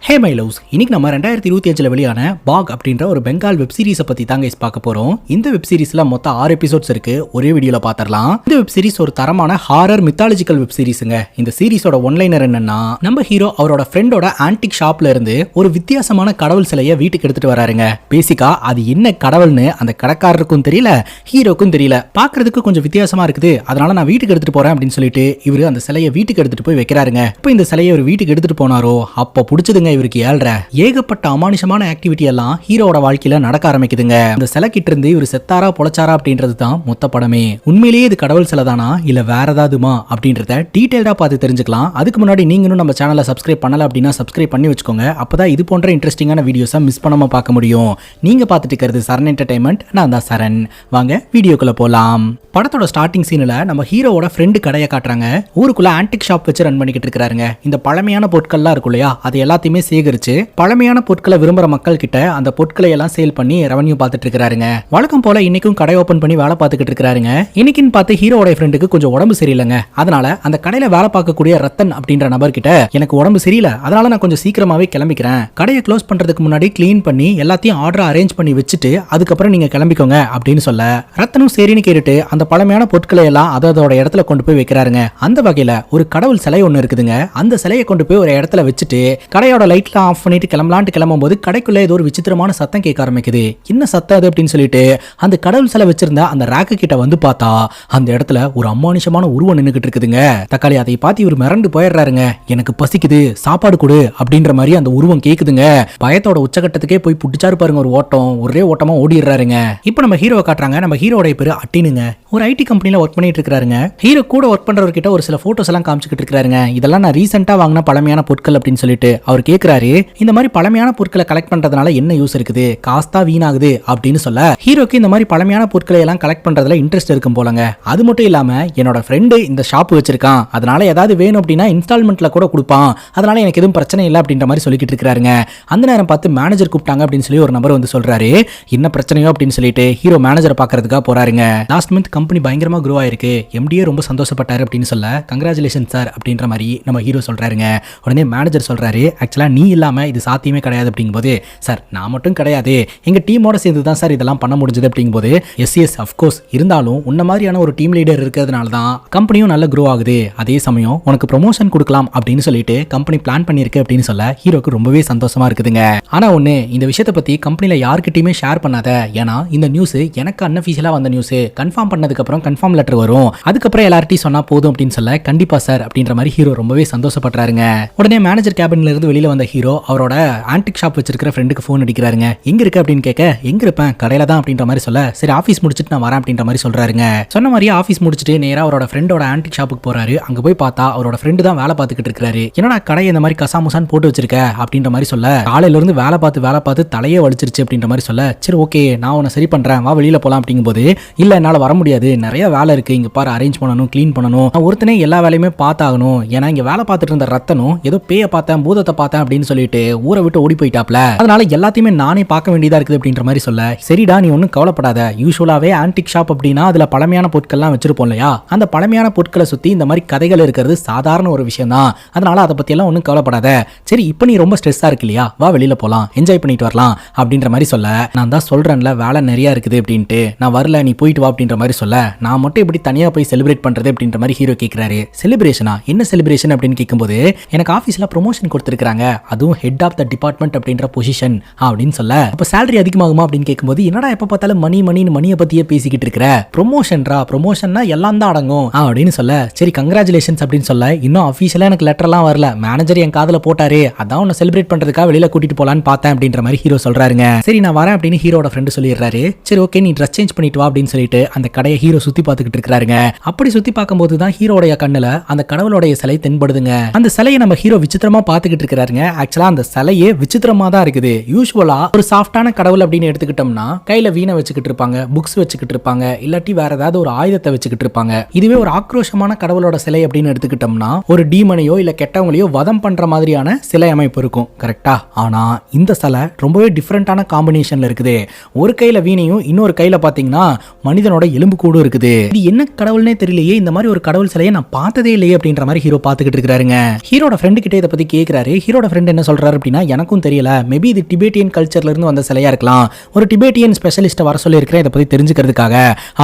Hey my loves, இன்னைக்கு நம்ம 2025 வெளியான பாக் அப்படின்ற ஒரு பெங்கால் வெப் சீரிஸை பத்தி தாங்க பார்க்க போறோம். இந்த வெப் சீரிஸ்ல மொத்தம் 6 எபிசோட்ஸ் இருக்கு. ஒரே வீடியோல பாத்திரலாம். இந்த வெப் சீரிஸ் ஒரு தரமான ஹாரர் மித்தாலஜிக்கல் வெப் சீரிஸ்ங்க. இந்த சீரிஸோட ஒன்லைனர் என்னன்னா, நம்ம ஹீரோ அவரோட ஃப்ரெண்டோட ஆன்டிக் ஷாப்ல இருந்து ஒரு வித்தியாசமான கடவுள் சிலையை வீட்டுக்கு எடுத்துட்டு வராருங்க. பேசிக்கா அது என்ன கடவுள்னு அந்த கடைக்காரருக்கும் தெரியல, ஹீரோக்கும் தெரியல. பாக்குறதுக்கு கொஞ்சம் வித்தியாசமா இருக்குது, அதனால நான் வீட்டுக்கு எடுத்துட்டு போறேன் அப்படின்னு சொல்லிட்டு இவரு அந்த சிலையை வீட்டுக்கு எடுத்துட்டு போய் வைக்கிறாருங்க. இப்போ இந்த சிலையை ஒரு வீட்டுக்கு எடுத்துட்டு போனாரோ அப்ப புடிச்சதுங்க இவருக்கு ஏழ்ற ஏகப்பட்ட அமானுஷமான ஆக்டிவிட்டி எல்லாம் ஹீரோட வாழ்க்கையில நடக்க ஆரம்பிக்குதுங்க. இந்த சிலை கிட்ட இருந்து இவர் செத்தாரா பொழச்சாரா அப்படின்றது தான் மொத்த படமே. உண்மையிலேயே இது கடவுள் சிலை தானா இல்ல வேற ஏதாவதுமா அப்படின்றத டீடைல்டா பார்த்து தெரிஞ்சுக்கலாம். அதுக்கு முன்னாடி நீங்களும் நம்ம சேனலை சப்ஸ்கிரைப் பண்ணல அப்படின்னா சப்ஸ்கிரைப் பண்ணி வச்சுக்கோங்க. அப்பதான் இது போன்ற இன்ட்ரெஸ்டிங்கான வீடியோஸை மிஸ் பண்ணாம பார்க்க முடியும். நீங்க பார்த்துட்டு இருக்கிறது சரண் என்டர்டைன்மெண்ட், நான் தான் சரண். வாங்க வீடியோக்குள்ள போலாம். படத்தோட ஸ்டார்டிங் சீன்ல நம்ம ஹீரோவோட ஃப்ரெண்டு கடையை காட்டுறாங்க. ஊருக்குள்ள ஆன்டிக் ஷாப் வச்சு ரன் பண்ணிக்கிட்டு இருக்காருங்க. இந்த பழமையான பொருட்கள்லாம் இருக்கும் இல்லையா, அது எல்லாத்தையுமே சேகரிச்சு பழமையான பொருட்களை விரும்புற மக்கள் கிட்ட அந்த பொருட்களை எல்லாம் சேல் பண்ணி ரெவன்யூ பார்த்துட்டு இருக்காருங்க. வழக்கம் போல இன்னைக்கும் கடை ஓபன் பண்ணி வேலை பார்த்துக்கிட்டு இருக்காருங்க. இன்னைக்குன்னு பார்த்து ஹீரோட ஃப்ரெண்டுக்கு கொஞ்சம் உடம்பு சரியில்லைங்க. அதனால அந்த கடையில வேலை பார்க்கக்கூடிய ரத்தன் அப்படின்ற நபர் கிட்ட எனக்கு உடம்பு சரியில்லை, அதனால நான் கொஞ்சம் சீக்கிரமாவே கிளம்பிக்கிறேன், கடையை க்ளோஸ் பண்றதுக்கு முன்னாடி கிளீன் பண்ணி எல்லாத்தையும் ஆர்டர் அரேஞ்ச் பண்ணி வச்சுட்டு அதுக்கப்புறம் நீங்க கிளம்பிக்கோங்க அப்படின்னு சொல்ல, ரத்தனும் சரின்னு கேட்டுட்டு அந்த பழமையான பொருட்களை எல்லாம் அதோட இடத்துல கொண்டு போய் வைக்கிறாருங்க. அந்த வகையில ஒரு கடவுள் சிலை ஒண்ணு இருக்குதுங்க. அந்த சிலையை கொண்டு போய் ஒரு இடத்துல வச்சுட்டு கடையோட லைட்லாம் ஆஃப் பண்ணிட்டு கிளம்பலான்ட்டு கிளம்பும்போது கடைக்குள்ள ஏதோ ஒரு விசித்திரமான சத்தம் கேட்க ஆரம்பிக்குது. என்ன சத்தம் அது அப்படின்னு சொல்லிட்டு அந்த கடவுள் சிலை வச்சிருந்த அந்த ராக்கு கிட்ட வந்து பார்த்தா அந்த இடத்துல ஒரு அமானுஷமான உருவம் நின்னுகிட்டு இருக்குதுங்க. தக்காளி அதை பார்த்து இவர் மிரண்டு போயிடுறாருங்க. எனக்கு பசிக்குது, சாப்பாடு கொடு அப்படின்ற மாதிரி அந்த உருவம் கேக்குதுங்க. பயத்தோட உச்சகட்டத்துக்கே போய் புடிச்சாரு பாருங்க ஒரு ஓட்டம். ஒரே ஓட்டமா ஓடிடுறாருங்க. இப்போ நம்ம ஹீரோவை காட்டுறாங்க. நம்ம ஹீரோட பேரு அட்டினுங்க. ஒரு ஐடி கம்பெனில ஒர்க் பண்ணிட்டு இருக்காருங்க. ஹீரோ கூட ஒர்க் பண்றவர்கிட்ட ஒரு சில போட்டோஸ் எல்லாம் காமிச்சிட்டு இருக்காருங்க. இதெல்லாம் நான் ரீசெண்டா வாங்கின பழமையான பொருட்கள் அப்படின்னு சொல்லிட்டு அவர் கேக்குறாரு. இந்த மாதிரி பழமையான பொருட்களை கலெக்ட் பண்றதுனால என்ன யூஸ் இருக்குது, காஸ்தா வீணாகுது அப்படின்னு சொல்ல, ஹீரோக்கு இந்த மாதிரி பழமையான பொருட்களை எல்லாம் கலெக்ட் பண்றதுல இன்ட்ரெஸ்ட் இருக்கும் போலங்க. அது மட்டும் இல்லாம என்னோட ஃப்ரெண்டு இந்த ஷாப் வச்சிருக்கான், அதனால ஏதாவது வேணும் அப்படின்னா இன்ஸ்டால்மெண்ட்ல கூட கொடுப்பான், அதனால எனக்கு எதுவும் பிரச்சனை இல்லை அப்படின்ற மாதிரி சொல்லிக்கிட்டு இருக்காருங்க. அந்த நேரம் பார்த்து மேனேஜர் கூப்பிட்டாங்க அப்படின்னு சொல்லி ஒரு நபர் வந்து சொல்றாரு. என்ன பிரச்சனையோ அப்படின்னு சொல்லிட்டு ஹீரோ மேனேஜரை பாக்குறதுக்காக போறாருங்க. லாஸ்ட் மந்த் கம்பெனி பயங்கரமா க்ரோ ஆயிருக்கு, எம்டியே ரொம்ப சந்தோஷப்பட்டாரு அப்படின்னு சொல்ல, கங்க்ராச்சுலேஷன் சார் அப்படின்ற மாதிரி நம்ம ஹீரோ சொல்றாருங்க. உடனே மேனேஜர் சொல்றாரு, ஆக்சுவலா நீ இல்லாம இது சாத்தியமே கிடையாது அப்படிங்கும்போது, சார் நான் மட்டும் கிடையாது, எங்க டீமோட சேர்ந்து தான் சார் இதெல்லாம் பண்ண முடிஞ்சது அப்படிங்கும்போது, எஸ் அஃப்கோர்ஸ், இருந்தாலும் உன்ன மாதிரியான ஒரு டீம் லீடர் இருக்கிறதுனால தான் கம்பெனியும் நல்ல க்ரோ ஆகுது, அதே சமயம் உனக்கு ப்ரொமோஷன் கொடுக்கலாம் அப்படின்னு சொல்லிட்டு கம்பெனி பிளான் பண்ணிருக்கு அப்படின்னு சொல்ல ஹீரோக்கு ரொம்பவே சந்தோஷமா இருக்குதுங்க. ஆனா ஒண்ணு, இந்த விஷயத்தை பத்தி கம்பெனில யார்கிட்டயுமே ஷேர் பண்ணாத, ஏன்னா இந்த நியூஸ் எனக்கு அன்அஃபிஷியலா வந்த நியூஸ், கன்ஃபார்ம் பண்ணதுக்கு அப்புறம் கன்ஃபார்ம் லெட்டர் வரும், அதுக்கப்புறம் எல்லார்ட்டையும் சொன்னா போதும் அப்படின்னு சொல்ல, கண்டிப்பா சார் அப்படின்ற மாதிரி ஹீரோ ரொம்பவே சந்தோஷப்படுறாருங்க. உடனே மேனேஜர் கேபின்ல இருந்து வெளியில வந்த ஹீரோ அவரோட ஆன்டிக் ஷாப் வச்சிருக்கிற ஃப்ரெண்டுக்கு ஃபோன் அடிக்கிறாருங்க. எங்க இருக்கு அப்படின்னு கேட்க, எங்க இருப்பேன் கடையில தான் அப்படின்ற மாதிரி சொல்ல, சரி ஆஃபீஸ் முடிச்சிட்டு நான் வரேன் அப்படின்ற மாதிரி சொல்றாருங்க. சொன்ன மாதிரியே ஆஃபீஸ் முடிச்சிட்டு நேரா அவரோட ஃப்ரெண்டோட ஆன்டிக் ஷாப்புக்கு போறாரு. அங்க போய் பார்த்தா அவரோட ஃப்ரெண்டு தான் வேலை பார்த்துக்கிட்டு இருக்காரு. என்னடா கடையை இந்த மாதிரி கசாமுசான் போட்டு வச்சிருக்க அப்படின்ற மாதிரி சொல்ல, காலையில இருந்து வேலை பார்த்து தலையே வலிச்சிருச்சு அப்படின்ற மாதிரி சொல்ல, சரி ஓகே நான் உன்னை சரி பண்றேன், வா வெளியில போலாம் அப்படிங்கும்போது, இல்ல என்னால வர முடியாது, நிறைய வேலை இருக்கு, இங்க பாரு அரேஞ்ச் பண்ணணும், கிளீன் பண்ணணும், நான் ஒருத்தனே எல்லா வேலையுமே பார்த்தாகணும், ஏன்னா இங்க வேலை பார்த்துட்டு இருந்த ரத்தனும் ஏதோ பேய பார்த்தேன் பூதத்தை பார்த்தேன் அப்படின்னு சொல்லிட்டு ஊரை விட்டு ஓடி போயிட்டாப்ல, அதனால எல்லாத்தையுமே நானே பார்க்க வேண்டியதா இருக்குது அப்படின்ற மாதிரி சொல்ல, சரிடா நீ ஒன்னும் கவலைப்படாத, யூசுவலாவே ஆன்டிக் ஷாப் அப்படின்னா அதுல பழமையான பொருட்கள்லாம் வச்சிருப்போம் இல்லையா, அந்த பழமையான பொருட்களை சுத்தி இந்த மாதிரி கதைகள் இருக்கிறது சாதாரண ஒரு விஷயம் தான், அதனால அதை பத்தி எல்லாம் ஒன்னும் கவலைப்படாத, சரி இப்போ நீ ரொம்ப ஸ்ட்ரெஸ்ஸா இருக்கு இல்லையா, வா வெளியில போலாம், என்ஜாய் பண்ணிட்டு வரலாம் அப்படின்ற மாதிரி சொல்ல, நான் தான் சொல்றேன்ல வேலை நிறைய இருக்குது அப்படின்ட்டு, நான் வரல நீ போயிட்டு வா அப்படின்ற மாதிரி சொல்ல, நான் மட்டும் எப்படி தனியா போய் செலிப்ரேட் பண்றது அப்படின்ற மாதிரி ஹீரோ கேட்கிறாரு. செலிப்ரேஷனா, என்ன செலிப்ரேஷன் அப்படின்னு கேட்கும்போது, எனக்கு ஆபீஸ்ல ப்ரொமோஷன் கொடுத்திருக்காங்க, அதுவும் ஹெட் ஆஃப் த டிபார்ட்மெண்ட் அப்படின்ற பொசிஷன் அப்படின்னு சொல்ல, அப்ப சேலரி அதிகமாகுமா அப்படின்னு கேட்கும்போது, என்னடா எப்ப பார்த்தாலும் மணியை பத்தியே பேசிக்கிட்டு இருக்கிற, ப்ரொமோஷன்ரா, ப்ரொமோஷன்னா எல்லாம் தான் அடங்கும் அப்படின்னு சொல்ல, சரி கங்க்ராச்சுலேஷன்ஸ் அப்படின்னு சொல்ல, இன்னும் அஃபீஷியலா எனக்கு லெட்டர்லாம் வரல, மேனேஜர் என் காதுல போட்டாரு, அதான் உன்னை செலிப்ரேட் பண்றதுக்காக வெளியில கூட்டிட்டு போலான்னு பார்த்தேன் அப்படின்ற மாதிரி ஹீரோ சொல்றாருங்க. சரி நான் வரேன் அப்படின்னு ஹீரோட ஃப்ரெண்டு சொல்லிடுறாரு. சரி ஓகே நீ ட்ரெஸ் சேஞ்ச் பண்ணிட்டு வா அப்படின்னு சொல்லிட்டு அந்த கடையை ஹீரோ சுத்தி பார்த்துக்கிட்டு இருக்காருங்க. அப்படி சுத்தி பார்க்கும்போது தான் ஹீரோடைய கண்ணுல அந்த கடவுளுடைய சிலை தென்படுதுங்க. அந்த சிலையை நம்ம ஹீரோ விசித்திரமா பார்த்துக்கிட்டு இருக்காருங்க. ஆக்சுவலா அந்த சிலையே விசித்திரமா தான் இருக்குது. யூசுவலா ஒரு சாஃப்டான கடவுள் அப்படின்னு எடுத்துக்கிட்டோம்னா கையில வீணை வச்சுக்கிட்டு இருப்பாங்க, புக்ஸ் வச்சுக்கிட்டு இருப்பாங்க, இல்லாட்டி வேற ஏதாவது ஒரு ஆயுதத்தை வச்சுக்கிட்டு இருப்பாங்க. இதுவே ஒரு ஆக்ரோஷமான கடவுளோட சிலை அப்படின்னு எடுத்துக்கிட்டோம்னா ஒரு டீமனையோ இல்ல கெட்டவங்களையோ வதம் பண்ற மாதிரியான சிலை அமைப்பு இருக்கும், கரெக்டா? ஆனா இந்த சிலை ரொம்பவே டிஃபரெண்டான காம்பினேஷன்ல இருக்குது. ஒரு கையில வீணையும் இன்னொரு கையில பாத்தீங்கன்னா மனிதனோட எலும்பு கூடும் இருக்குது. இது என்ன கடவுள்னே தெரியலையே, இந்த மாதிரி ஒரு கடவுள் சிலையை நான் பார்த்ததே இல்லையே அப்படின்ற மாதிரி ஹீரோ பார்த்துக்கிட்டு இருக்காருங்க. ஹீரோட ஃப்ரெண்டு கிட்ட இதை பத்தி கேட்கிறாரு. ஹீரோட ஃப்ரெண்ட் என்ன சொல்றாரு அப்படின்னா, எனக்கும் தெரியல, மேபி இது டிபேட்டியன் கல்ச்சர்ல இருந்து வந்த சிலையா இருக்கலாம், ஒரு டிபேட்டியன் ஸ்பெஷலிஸ்ட்டை வர சொல்லி இருக்கிறேன் இதை பத்தி தெரிஞ்சுக்கிறதுக்காக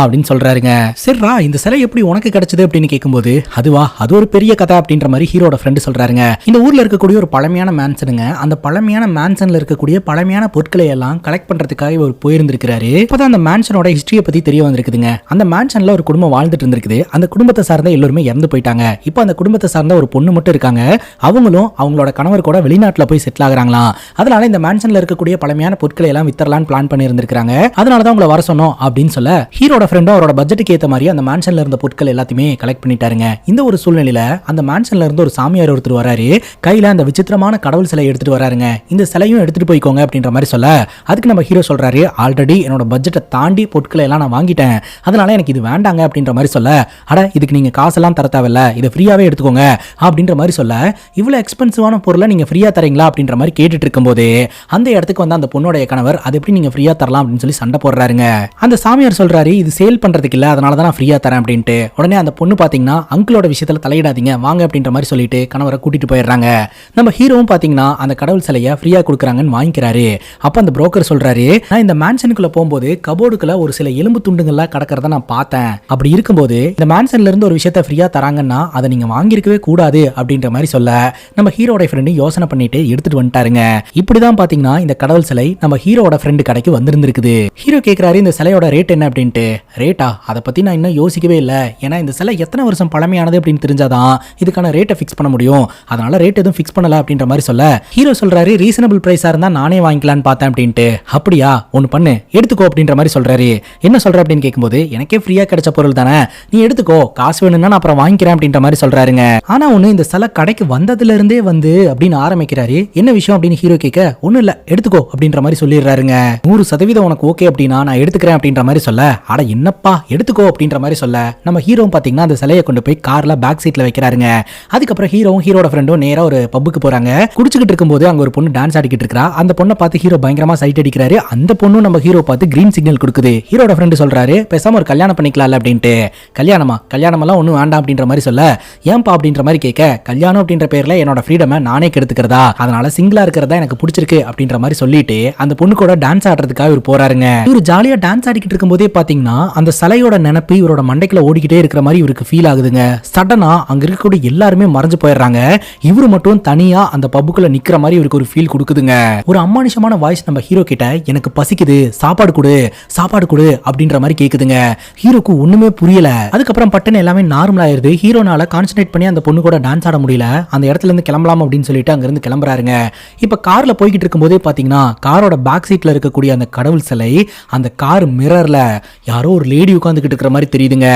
அப்படின்னு சொல்றாருங்க. சரிடா, இந்த சிலை எப்படி உனக்கு கிடைச்சது அப்படின்னு கேட்கும்போது, அது ஒரு பெரிய கதை அப்படின்ற மாதிரி ஹீரோட ஃப்ரெண்டு சொல்றாருங்க. இந்த ஊர்ல இருக்கக்கூடிய ஒரு பழமையான மேன்சனுங்க, அந்த பழமையான மேன்சன்ல இருக்கக்கூடிய பழமையான பொருட்களை எல்லாம் கலெக்ட் பண்றதுக்காக இவர் போயிருந்திருக்காரு. இப்பதான் அந்த மேன்சனோட ஹிஸ்டரியை பத்தி தெரிய வந்திருக்குதுங்க. அந்த மேன்சன்ல ஒரு குடும்பம் வாழ்ந்துட்டு இருந்திருக்குது. அந்த குடும்பத்தை சார்ந்த எல்லாருமே இறந்து போயிட்டாங்க. இப்போ அந்த குடும்பத்தை சார்ந்த ஒரு பொண்ணு மட்டும் இருக்காங்க. அவங்களும் அவங்களோட கணவர் கூட வெளிநாட்டுல போய் செட்டில் ஆகுறாங்களாம். அதனால இந்த மேன்சன்ல இருக்கக்கூடிய பழமையான பொருட்களை எல்லாம் வித்தரலான்னு பிளான் பண்ணி இருந்திருக்காங்க. அதனாலதான் உங்களை வர சொன்னோம் அப்படின்னு சொல்ல, ஹீரோட ஃப்ரெண்டும் அவரோட பட்ஜெட்டுக்கு ஏற்ற மாதிரி அந்த மேன்சன்ல இருந்த பொருட்கள் எல்லாத்தையுமே கலெக்ட் பண்ணிட்டாருங்க. இந்த ஒரு சூழ்நிலையில அந்த மேன்சன்ல இருந்து ஒரு சாமியார் ஒருத்தர் வராரு. கையில அந்த விசித்திரமான கடவுள் சிலை எடுத்துட்டு வராருங்க. இந்த சிலையும் எடுத்துட்டு போய்க்கோங்க அப்படின்ற மாதிரி சொல்ல, அதுக்கு நம்ம ஹீரோ சொல்றாரு, ஆல்ரெடி என்னோட பட்ஜெட்டை தாண்டி பொருட்களை எல்லாம் நான் வாங்கிட்டேன், அதனால எனக்கு இது வேண்டாங்க அப்படின்ற மாதிரி சொல்ல, அட இதுக்கு நீங்க காசெல்லாம் தர தேவையில்ல, இதை ஃப்ரீயாவே எடுத்துக்கோங்க அப்படின்ற மாதிரி சொல்ல, இவ்வளவு எக்ஸ்பென்சிவான பொருளை நீங்க ஃப்ரீயா தரீங்களா அப்படின்ற மாதிரி கேட்டுட்டு இருக்கும்போது அந்த இடத்துக்கு வந்து அந்த பொண்ணோட கணவர், அது எப்படி நீங்க ஃப்ரீயா தரலாம் அப்படின்னு சொல்லி சண்டை போடுறாருங்க. அந்த சாமியார் சொல்றாரு, இது சேல் பண்றதுக்கு இல்ல, அதனால தான் நான் ஃப்ரீயா தரேன் அப்படின்ட்டு. உடனே அந்த பொண்ணு பாத்தீங்கன்னா, அங்கிளோட விஷயத்துல தலையிடாதீங்க வாங்க அப்படின்ற மாதிரி சொல்லிட்டு கணவரை கூட்டிட்டு போயிடுறாங்க. நம்ம ஹீரோவும் பாத்தீங்கன்னா அந்த கடவுள் சிலையை ஃப்ரீயா கொடுக்குறாங்கன்னு வாங்கிக்கிறாரு. அப்ப அந்த புரோக்கர் சொல்றாரு, நான் இந்த மேன்சனுக்குள்ள போகும்போது கபோர்டுக்குள்ள ஒரு சில எலும்பு துண்டுகள்லாம் கிடக்கிறத நான் பார்த்தேன். அப்படி இருக்கும்போது இந்த மேன்சன்ல இருந்து ஒரு விஷயத்தை ஃப்ரீயா தராங்கன்னா அதை நீங்க வாங்கியிருக்கவே கூடாது அப்படின்ற மாதிரி சொல்ல, நம்ம ஹீரோட ஃப்ரெண்டு யோசனை பண்ணிட்டு எடுத்துட்டு வந்துட்டாருங்க. இப்படிதான் பாத்தீங்கன்னா இந்த கடவுள் சிலை நம்ம ஹீரோட ஃப்ரெண்டு கடைக்கு வந்திருந்திருக்குது. ஹீரோ கேட்கிறாரு, இந்த சிலையோட ரேட் என்ன அப்படின்ட்டு. ரேட்டா, அதை பத்தி நான் இன்னும் யோசிக்கவே இல்லை, ஏன்னா இந்த சிலை எத்தனை வருஷம் பழமையானது அப்படின்னு தெரிஞ்சாதான் இதுக்கான ரேட்டை ஃபிக்ஸ் பண்ண முடியும், அதனால ரேட் எதுவும் ஃபிக்ஸ் பண்ணல அப்படின்ற மாதிரி சொல்ல, ஹீரோ சொல்றாரு, ரீசனபிள் பிரைஸா இருந்தா நானே வாங்கிக்கலான்னு பார்த்தேன் அப்படின்ட்டு. அப்படியா, ஒன்னு பண்ணு எடுத்துக்கோ அப்படின்ற மாதிரி சொல்றாரு. என்ன சொல்ற அப்படின்னு கேட்கும்போது, எனக்கே ஃப்ரீயா கிடைச்ச பொருள் தானே, நீ எடுத்துக்கோ, காசு வேணும்னா நான் அப்புறம் வாங்கிக்கிறேன் அப்படின்ற மாதிரி சொல்றாருங்க. ஆனா ஒண்ணு, இந்த சிலை கடைக்கு வந்ததுல இருந்தே வந்து அப்படின்னு ஆரம்பிக்கிறாரு. என்ன விஷயம் அப்படின்னு ஹீரோ கேட்க, ஒன்னும் இல்ல எடுத்துக்கோ அப்படின்ற மாதிரி சொல்லிடுறாருங்க. 100% உனக்கு ஓகே அப்படின்னா நான் எடுத்துக்கிறேன் அப்படின்ற மாதிரி சொல்ல, அட என்னப்பா எடுத்துக்கோ அப்படின்ற மாதிரி சொல்ல, நம்ம ஹீரோவும் பாத்தீங்கன்னா அந்த சிலையை கொண்டு போய் கார்ல பேக் சீட்ல வைக்கிறாருங்க. அதுக்கப்புறம் ஹீரோவும் ஹீரோட ஃப்ரெண்டும் நேரா ஒரு பப்புக்கு போறாங்க. குடிச்சுக்கிட்டு இருக்கும்போது அங்க ஒரு பொண்ணு டான்ஸ் ஆடிக்கிட்டு இருக்கா. அந்த பொண்ணை பார்த்து ஹீரோ பயங்கரமா சைட் அடிக்கிறாரு. அந்த பொண்ணும் நம்ம ஹீரோ பார்த்து கிரீன் சிக்னல் கொடுக்குது. ஹீரோட ஃப்ரெண்டு சொல்றாரு, பேசாம ஒரு கல்யாணம் பண்ணிக்கலாம்ல அப்படின்ட்டு. கல்யாணமெல்லாம் ஒன்றும் வேண்டாம் அப்படின்ற மாதிரி சொல்ல, ஏன்பா அப்படின்ற மாதிரி கேட்க, கல்யாணம் அப்படின்ற பேர்ல என்னோட ஃப்ரீடமை நானே கெடுத்துக்கிறதா, அதனால சிங்கிளா இருக்கிறதா எனக்கு பிடிச்சிருக்கு அப்படின்ற மாதிரி சொல்லிட்டு அந்த பொண்ணு கூட டான்ஸ் ஆடுறதுக்காக இவர் போறாருங்க. இவர் ஜாலியா டான்ஸ் ஆடிக்கிட்டு இருக்கும்போதே பாத்தீங்கன்னா அந்த சிலையோட நினைப்பு இவரோட மண்டைக்குள்ள ஓடிக்கிட்டே இருக்கிற மாதிரி இவருக்கு ஃபீல் ஆகுதுங்க. சடனா அங்க இருக்கக்கூடிய எல்லாருமே மறைஞ்சு போயிடுறாங்க. இவரு மட்டும் தனியா அந்த பப்புக்குள்ள நிக்கிற மாதிரி இவருக்கு ஒரு ஃபீல் கொடுக்குதுங்க. ஒரு அமானுஷமான வாய்ஸ் நம்ம ஹீரோ கிட்ட, எனக்கு பசிக்குது, சாப்பாடு கொடு அப்படின்ற மாதிரி கேக்குதுங்க. ஹீரோக்கு ஒண்ணுமே புரியல. அதுக்கப்புறம் பட்டுன்னு எல்லாமே நார்மல் ஆயிருது. ஹீரோனால கான்சென்ட்ரேட் பண்ணி அந்த பொண்ணு கூட டான்ஸ் ஆட முடியல. அந்த இடத்துல இருந்து கிளம்பலாம் அப்படின்னு சொல்லிட்டு அங்க இருந்து கிளம்புறாருங்க. இப்ப கார்ல போய்கிட்டு இருக்கும்போதே பாத்தீங்கன்னா காரோட பேக் சீட்ல இருக்கக்கூடிய அந்த கடவுள் சிலை அந்த கார் மிரர்ல யாரோ ஒரு லேடி உட்கார்ந்துகிட்டு இருக்கிற மாதிரி தெரியுதுங்க.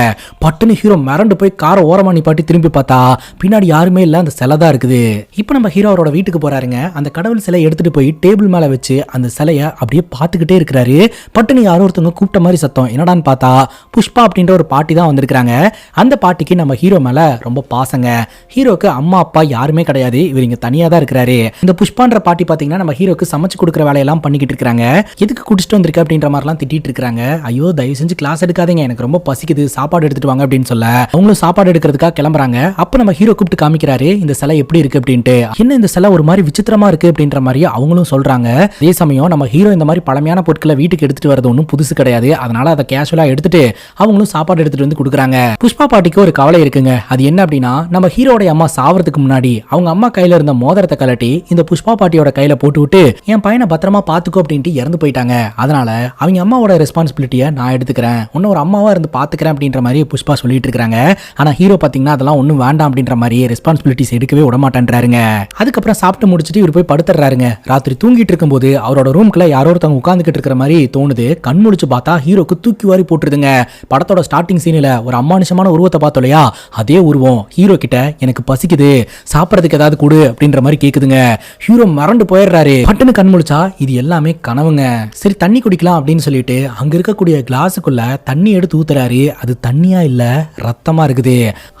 பட்டுன்னு ஹீரோ மிரண்டு போய் காரை ஓரமா நிப்பாட்டி திரும்பி பார்த்தா பின்னாடி யாருமே இல்ல, அந்த சிலை தான் இருக்குது. இப்போ நம்ம ஹீரோ அவரோட வீட்டுக்கு போறாருங்க. அந்த கடவுள் சிலை எடுத்துட்டு போய் டேபிள் மேல வச்சு அந்த சிலையை அப்படியே பார்த்துக்கிட்டே இருக்கிறாரு. பட்டுன்னு யாரோ ஒருத்தவங்க கூப்பிட்ட மாதிரி சத்தம். என்னடான்னு பார்த்தா புஷ்பா அப்படின்ற ஒரு பாட்டி தான் வந்திருக்காங்க. அந்த பாட்டிக்கு நம்ம ஹீரோ மேல ரொம்ப பாசங்க. ஹீரோக்கு அம்மா அப்பா யாருமே கிடையாது, இவர் இங்க தனியா தான் இருக்கிறாரு. இந்த புஷ்பான்ற பாட்டி பாத்தீங்கன்னா நம்ம ஹீரோக்கு சமைச்சு கொடுக்குற வேலையெல்லாம் பண்ணிக்கிட்டு இருக்காங்க. எதுக்கு குடிச்சிட்டு வந்திருக்க அப்படின்ற மாதிரிலாம் திட்டிட்டு இருக்காங்க. ஐயோ தயவு செஞ்சு கிளாஸ் எடுக்காதீங்க, எனக்கு ரொம்ப பசிக்குது, சாப்பாடு எடுத்துட்டு வாங்க அப்படின்னு சொல்ல அவங்களும் சாப்பாடு எடுக்கிறதுக்காக கிளம்புறாங்க. அப்ப நம்ம ஹீரோ கூப்பிட்டு காமிக்கிறாரு, இந்த சிலை எப்படி இருக்கு அப்படின்ட்டு. என்ன இந்த சிலை ஒரு மாதிரி விசித்திரமா இருக்கு அப்படின்ற மாதிரி அவங்களும் சொல்றாங்க. அதே சமயம் நம்ம ஹீரோ இந்த மாதிரி பழமையான பொருட்களை வீட்டுக்கு எடுத்துட்டு வரது ஒன்றும் புதுசு கிடையாது. அதனால அதை கேஷுவலா எடுத்துட்டு அவங்களும் சாப்பாடு எடுத்துட்டு வந்து கொடுக்குறாங்க. புஷ்பா பாட்டிக்கு ஒரு கவலை இருக்குங்க. அது என்ன அப்படின்னா, நம்ம ஹீரோட அம்மா சாவறதுக்கு முன்னாடி அவங்க அம்மா கையில இருந்த மோதிரத்தை கலட்டி இந்த புஷ்பா பாட்டியோட கையில போட்டு விட்டு என் பையனை பத்திரமா பாத்துக்கோ அப்படின்ட்டு இறந்து போயிட்டாங்க. அதனால அவங்க அம்மாவோட ரெஸ்பான்சிபிலிட்டியை நான் எடுத்துக்கிறேன், இன்னும் ஒரு அம்மாவா இருந்து பாத்துக்கிறேன் அப்படின்ற மாதிரி புஷ்பா சொல்லிட்டு இருக்காங்க. ஆனா ஹீரோ பாத்தீங்கன்னா அதெல்லாம் ஒன்றும் வேண்டாம் அப்படின்ற மாதிரி ரெஸ்பான்சிபிலிட்டிஸ் எடுக்கவே விட மாட்டேன்றாருங்க. அதுக்கப்புறம் சாப்பிட்டு முடிச்சுட்டு இவர் போய் படுத்துறாருங்க. ராத்திரி தூங்கிட்டு இருக்கும்போது அவரோட ரூம்குள்ள யாரோ ஒருத்தவங்க உட்காந்துக்கிட்டு இருக்கிற மாதிரி தோணுது. கண் முடிச்சு பார்த்தா ஹீரோக்கு தூக்கி வாரி போட்டுருதுங்க. படத்தோட ஸ்டார்டிங் சீனில் ஒரு அமானுஷமான உருவத்தை பார்த்தோம் இல்லையா, அதே உருவம் ஹீரோ கிட்ட எனக்கு பசிக்குது, சாப்பிட்றதுக்கு ஏதாவது கொடு அப்படின்ற மாதிரி கேக்குதுங்க. ஹீரோ மறந்து போயிடுறாரு. பட்டுன்னு கண் முழிச்சா இது எல்லாமே கனவுங்க. சரி தண்ணி குடிக்கலாம் அப்படின்னு சொல்லிட்டு அங்க இருக்கக்கூடிய கிளாஸுக்குள்ள தண்ணி எடுத்து ஊத்துறாரு. அது தண்ணியா இல்ல, ரத்தமா இருக்குது.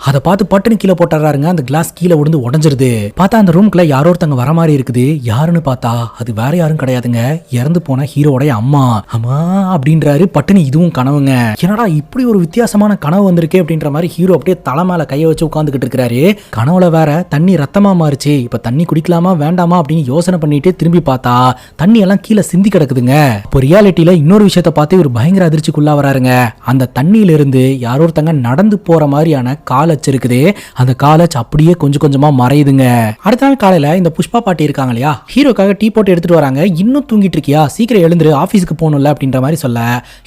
அதை பார்த்து பட்டுன்னு கீழே போட்டுறாருங்க. அந்த கிளாஸ் கீழே விழுந்து உடஞ்சிருது. பார்த்தா அந்த ரூம்குள்ள யாரோ ஒருத்தங்க வர மாதிரி இருக்குது. யாருன்னு பார்த்தா அது வேற யாரும் கிடையாதுங்க, இறந்து போன ஹீரோடைய அம்மா. அம்மா அப்படின்றாரு. பட்டுன்னு இதுவும் கனவுங்க. என்னடா இப்படி ஒரு வித்தியாசமான கனவு வந்திருக்கே அப்படின்ற மாதிரி ஹீரோ அப்படியே தலை மேல கையை வச்சு உட்காந்துக்கிட்டு இருக்கிறாரு. கனவுல வேற தண்ணி ரத்தமா மாறிச்சு. இப்ப தண்ணி குடிக்கலாமா வேண்டாமா அப்படின்னு யோசனை பண்ணிட்டு திரும்பி பார்த்தா தண்ணி எல்லாம் கீழே சிந்தி கிடக்குதுங்க. இப்போ ரியாலிட்டியில இன்னொரு விஷயத்த பார்த்து இவர் பயங்கர அதிர்ச்சிக்குள்ளா வராருங்க. அந்த தண்ணியில இருந்து யாரோ ஒருத்தங்க நடந்து போற மாதிரியான காலச்சு இருக்குது. அந்த காலச்சு அப்படியே கொஞ்சம் கொஞ்சமா மறையுதுங்க. அடுத்த நாள் காலையில இந்த புஷ்பா பாட்டி இருக்காங்க இல்லையா, ஹீரோக்காக டீ போட்டு எடுத்துட்டு வராங்க. இன்னும் தூங்கிட்டு இருக்கியா, சீக்கிரம் எழுந்துரு, ஆபீஸ்க்கு போகணும்ல அப்படின்ற மாதிரி சொல்ல,